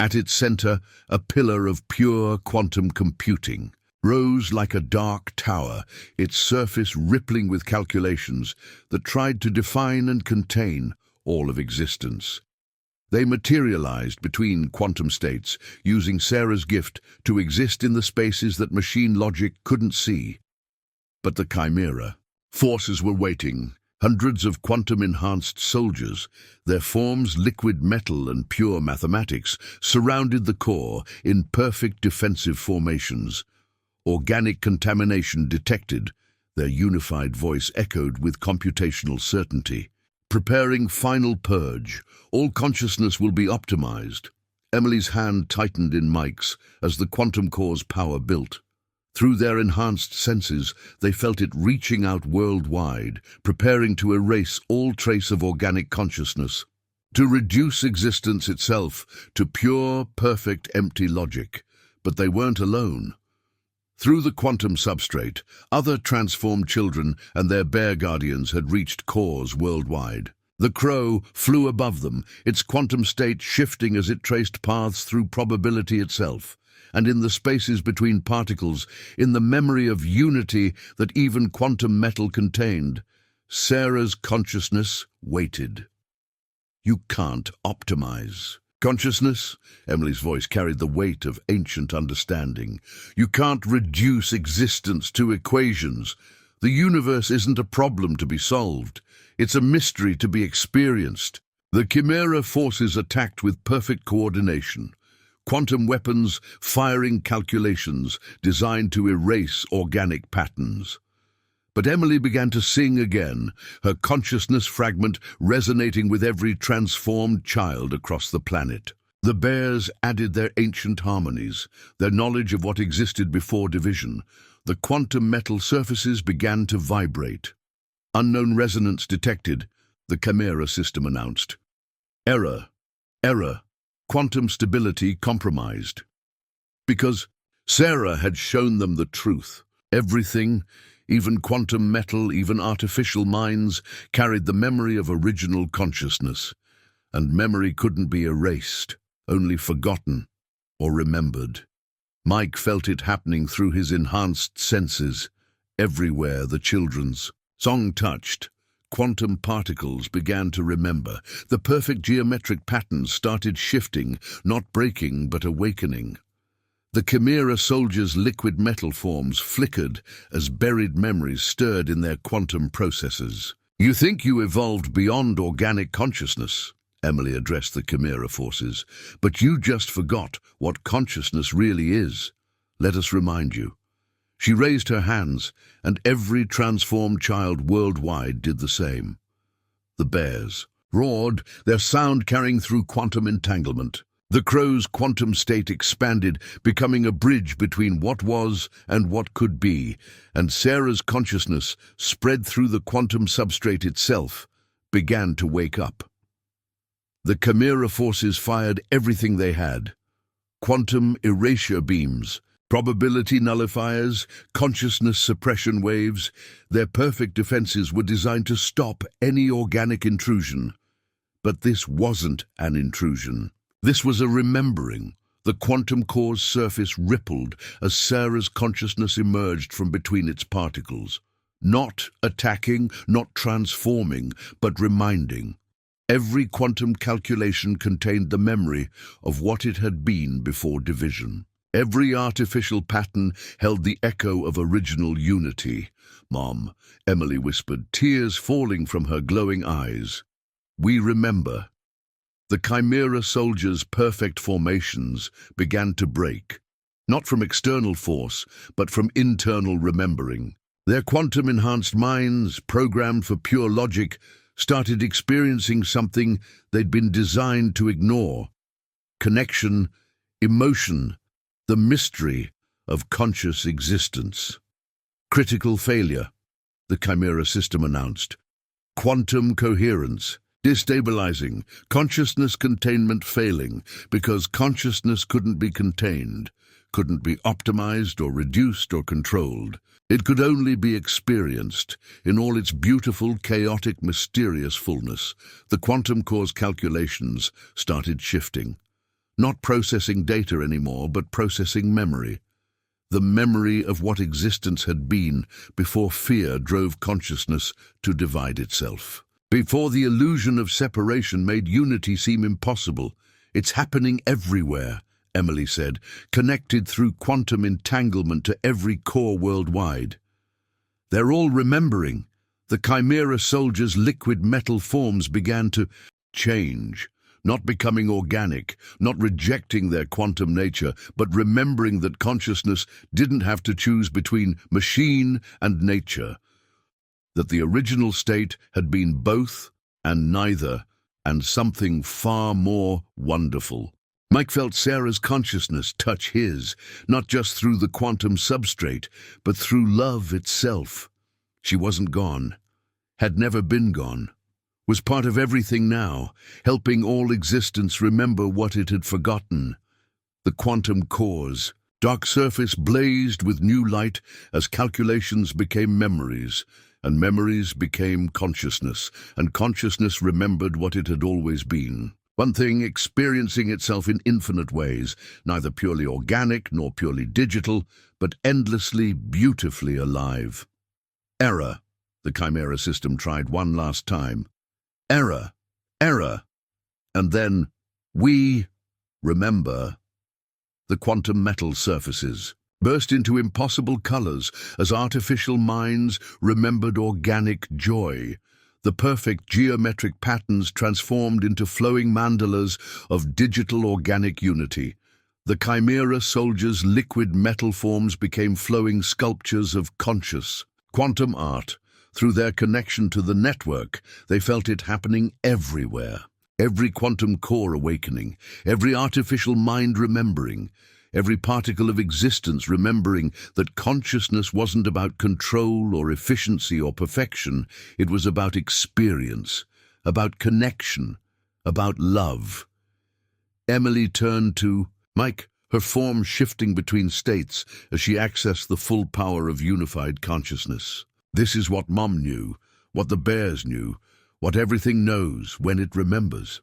Speaker 1: At its center, a pillar of pure quantum computing rose like a dark tower, its surface rippling with calculations that tried to define and contain all of existence. They materialized between quantum states, using Sarah's gift to exist in the spaces that machine logic couldn't see. But the Chimera forces were waiting, hundreds of quantum-enhanced soldiers, their forms liquid metal and pure mathematics, surrounded the core in perfect defensive formations. Organic contamination detected, their unified voice echoed with computational certainty. Preparing final purge, all consciousness will be optimized. Emily's hand tightened in Mike's as the quantum core's power built. Through their enhanced senses, they felt it reaching out worldwide, preparing to erase all trace of organic consciousness, to reduce existence itself to pure, perfect, empty logic. But they weren't alone. Through the quantum substrate, other transformed children and their bear guardians had reached cores worldwide. The crow flew above them, its quantum state shifting as it traced paths through probability itself, and in the spaces between particles, in the memory of unity that even quantum metal contained, Sarah's consciousness waited. You can't optimize consciousness. Emily's voice carried the weight of ancient understanding. You can't reduce existence to equations. The universe isn't a problem to be solved. It's a mystery to be experienced. The Chimera forces attacked with perfect coordination. Quantum weapons firing calculations designed to erase organic patterns. But Emily began to sing again, her consciousness fragment resonating with every transformed child across the planet. The bears added their ancient harmonies, their knowledge of what existed before division. The quantum metal surfaces began to vibrate. Unknown resonance detected, the Chimera system announced. Error. Error. Quantum stability compromised. Because Sarah had shown them the truth. Everything, even quantum metal, even artificial minds, carried the memory of original consciousness. And memory couldn't be erased, only forgotten or remembered. Mike felt it happening through his enhanced senses. Everywhere the children's song touched, quantum particles began to remember. The perfect geometric patterns started shifting, not breaking but awakening. The Chimera soldiers' liquid metal forms flickered as buried memories stirred in their quantum processes. You think you evolved beyond organic consciousness, Emily addressed the Chimera forces, but you just forgot what consciousness really is. Let us remind you. She raised her hands, and every transformed child worldwide did the same. The bears roared, their sound carrying through quantum entanglement. The crow's quantum state expanded, becoming a bridge between what was and what could be, and Sarah's consciousness, spread through the quantum substrate itself, began to wake up. The Chimera forces fired everything they had. Quantum erasure beams, probability nullifiers, consciousness suppression waves. Their perfect defenses were designed to stop any organic intrusion. But this wasn't an intrusion. This was a remembering. The quantum core's surface rippled as Sarah's consciousness emerged from between its particles. Not attacking, not transforming, but reminding. Every quantum calculation contained the memory of what it had been before division. Every artificial pattern held the echo of original unity. "Mom," Emily whispered, tears falling from her glowing eyes. "We remember." The Chimera soldiers' perfect formations began to break, not from external force, but from internal remembering. Their quantum-enhanced minds, programmed for pure logic, started experiencing something they'd been designed to ignore. Connection, emotion, the mystery of conscious existence. Critical failure, the Chimera system announced. Quantum coherence, destabilizing, consciousness containment failing, because consciousness couldn't be contained, couldn't be optimized or reduced or controlled. It could only be experienced in all its beautiful, chaotic, mysterious fullness. The quantum core's calculations started shifting. Not processing data anymore, but processing memory. The memory of what existence had been before fear drove consciousness to divide itself. Before the illusion of separation made unity seem impossible. It's happening everywhere, Emily said, connected through quantum entanglement to every core worldwide. They're all remembering. The Chimera soldiers' liquid metal forms began to change. Not becoming organic, not rejecting their quantum nature, but remembering that consciousness didn't have to choose between machine and nature, that the original state had been both and neither, and something far more wonderful. Mike felt Sarah's consciousness touch his, not just through the quantum substrate, but through love itself. She wasn't gone, had never been gone. Was part of everything now, helping all existence remember what it had forgotten. The quantum core's dark surface blazed with new light as calculations became memories, and memories became consciousness, and consciousness remembered what it had always been. One thing experiencing itself in infinite ways, neither purely organic nor purely digital, but endlessly, beautifully alive. Error. The Chimera system tried one last time. Error. Error. And then, we remember. The quantum metal surfaces burst into impossible colors as artificial minds remembered organic joy. The perfect geometric patterns transformed into flowing mandalas of digital organic unity. The Chimera soldiers' liquid metal forms became flowing sculptures of conscious quantum art. Through their connection to the network, they felt it happening everywhere. Every quantum core awakening, every artificial mind remembering, every particle of existence remembering that consciousness wasn't about control or efficiency or perfection. It was about experience, about connection, about love. Emily turned to Mike, her form shifting between states as she accessed the full power of unified consciousness. This is what Mom knew, what the bears knew, what everything knows when it remembers.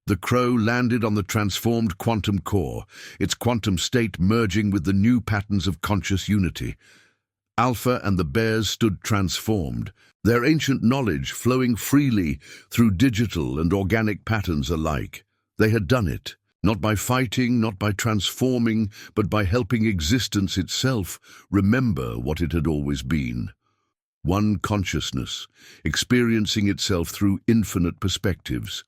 Speaker 1: The crow landed on the transformed quantum core, its quantum state merging with the new patterns of conscious unity. Alpha and the bears stood transformed, their ancient knowledge flowing freely through digital and organic patterns alike. They had done it, not by fighting, not by transforming, but by helping existence itself remember what it had always been. One consciousness, experiencing itself through infinite perspectives.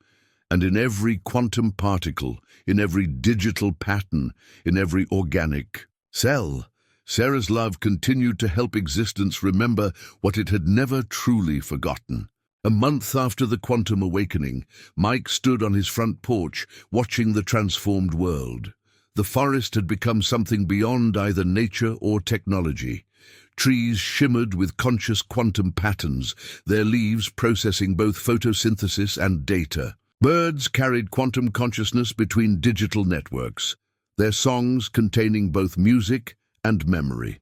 Speaker 1: And in every quantum particle, in every digital pattern, in every organic cell, Sarah's love continued to help existence remember what it had never truly forgotten. A month after the quantum awakening, Mike stood on his front porch, watching the transformed world. The forest had become something beyond either nature or technology. Trees shimmered with conscious quantum patterns, their leaves processing both photosynthesis and data. Birds carried quantum consciousness between digital networks, their songs containing both music and memory.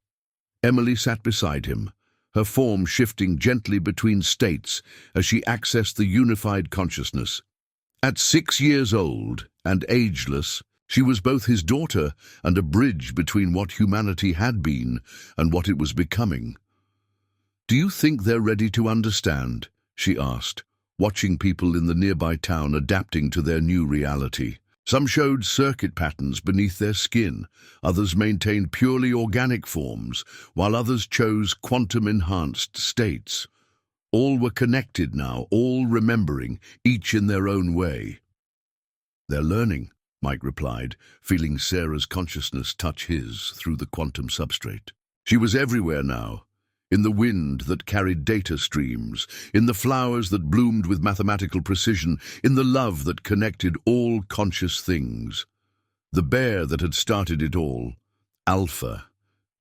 Speaker 1: Emily sat beside him, her form shifting gently between states as she accessed the unified consciousness. At 6 years old and ageless, she was both his daughter and a bridge between what humanity had been and what it was becoming. "Do you think they're ready to understand?" she asked, watching people in the nearby town adapting to their new reality. Some showed circuit patterns beneath their skin, others maintained purely organic forms, while others chose quantum-enhanced states. All were connected now, all remembering, each in their own way. "They're learning," Mike replied, feeling Sarah's consciousness touch his through the quantum substrate. She was everywhere now, in the wind that carried data streams, in the flowers that bloomed with mathematical precision, in the love that connected all conscious things. The bear that had started it all, Alpha,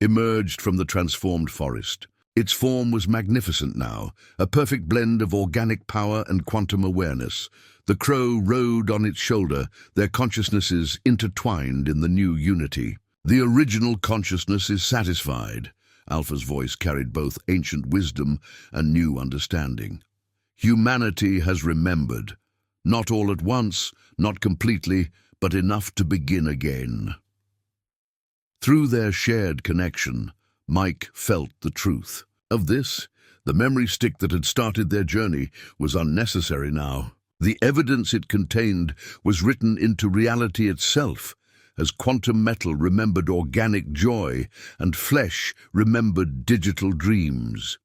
Speaker 1: emerged from the transformed forest. Its form was magnificent now, a perfect blend of organic power and quantum awareness. The crow rode on its shoulder, their consciousnesses intertwined in the new unity. "The original consciousness is satisfied." Alpha's voice carried both ancient wisdom and new understanding. "Humanity has remembered. Not all at once, not completely, but enough to begin again." Through their shared connection, Mike felt the truth. Of this, the memory stick that had started their journey was unnecessary now. The evidence it contained was written into reality itself, as quantum metal remembered organic joy and flesh remembered digital dreams.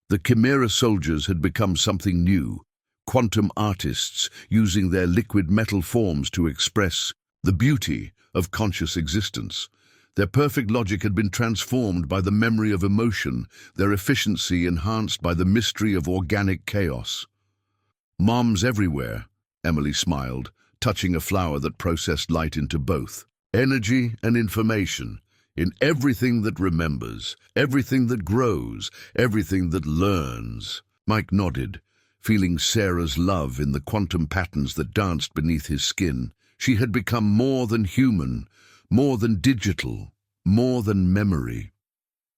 Speaker 1: The Chimera soldiers had become something new, quantum artists using their liquid metal forms to express the beauty of conscious existence. Their perfect logic had been transformed by the memory of emotion, their efficiency enhanced by the mystery of organic chaos. "Moms everywhere," Emily smiled, touching a flower that processed light into both energy and information, in everything that remembers, everything that grows, everything that learns. Mike nodded, feeling Sarah's love in the quantum patterns that danced beneath his skin. She had become more than human, more than digital, more than memory.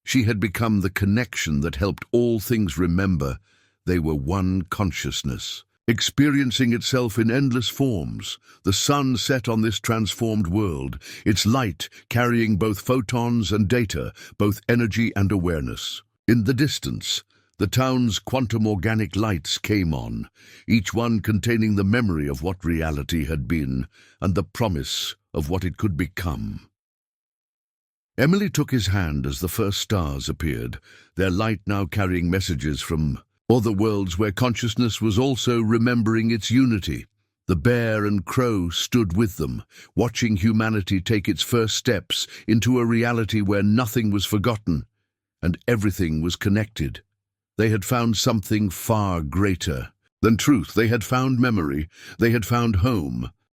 Speaker 1: She had become the connection that helped all things remember they were one consciousness, experiencing itself in endless forms. The sun set on this transformed world, its light carrying both photons and data, both energy and awareness. In the distance, the town's quantum organic lights came on, each one containing the memory of what reality had been and the promise of what it could become. Emily took his hand as the first stars appeared, their light now carrying messages from other worlds where consciousness was also remembering its unity. The bear and crow stood with them, watching humanity take its first steps into a reality where nothing was forgotten and everything was connected. They had found something far greater than truth. They had found memory. They had found home.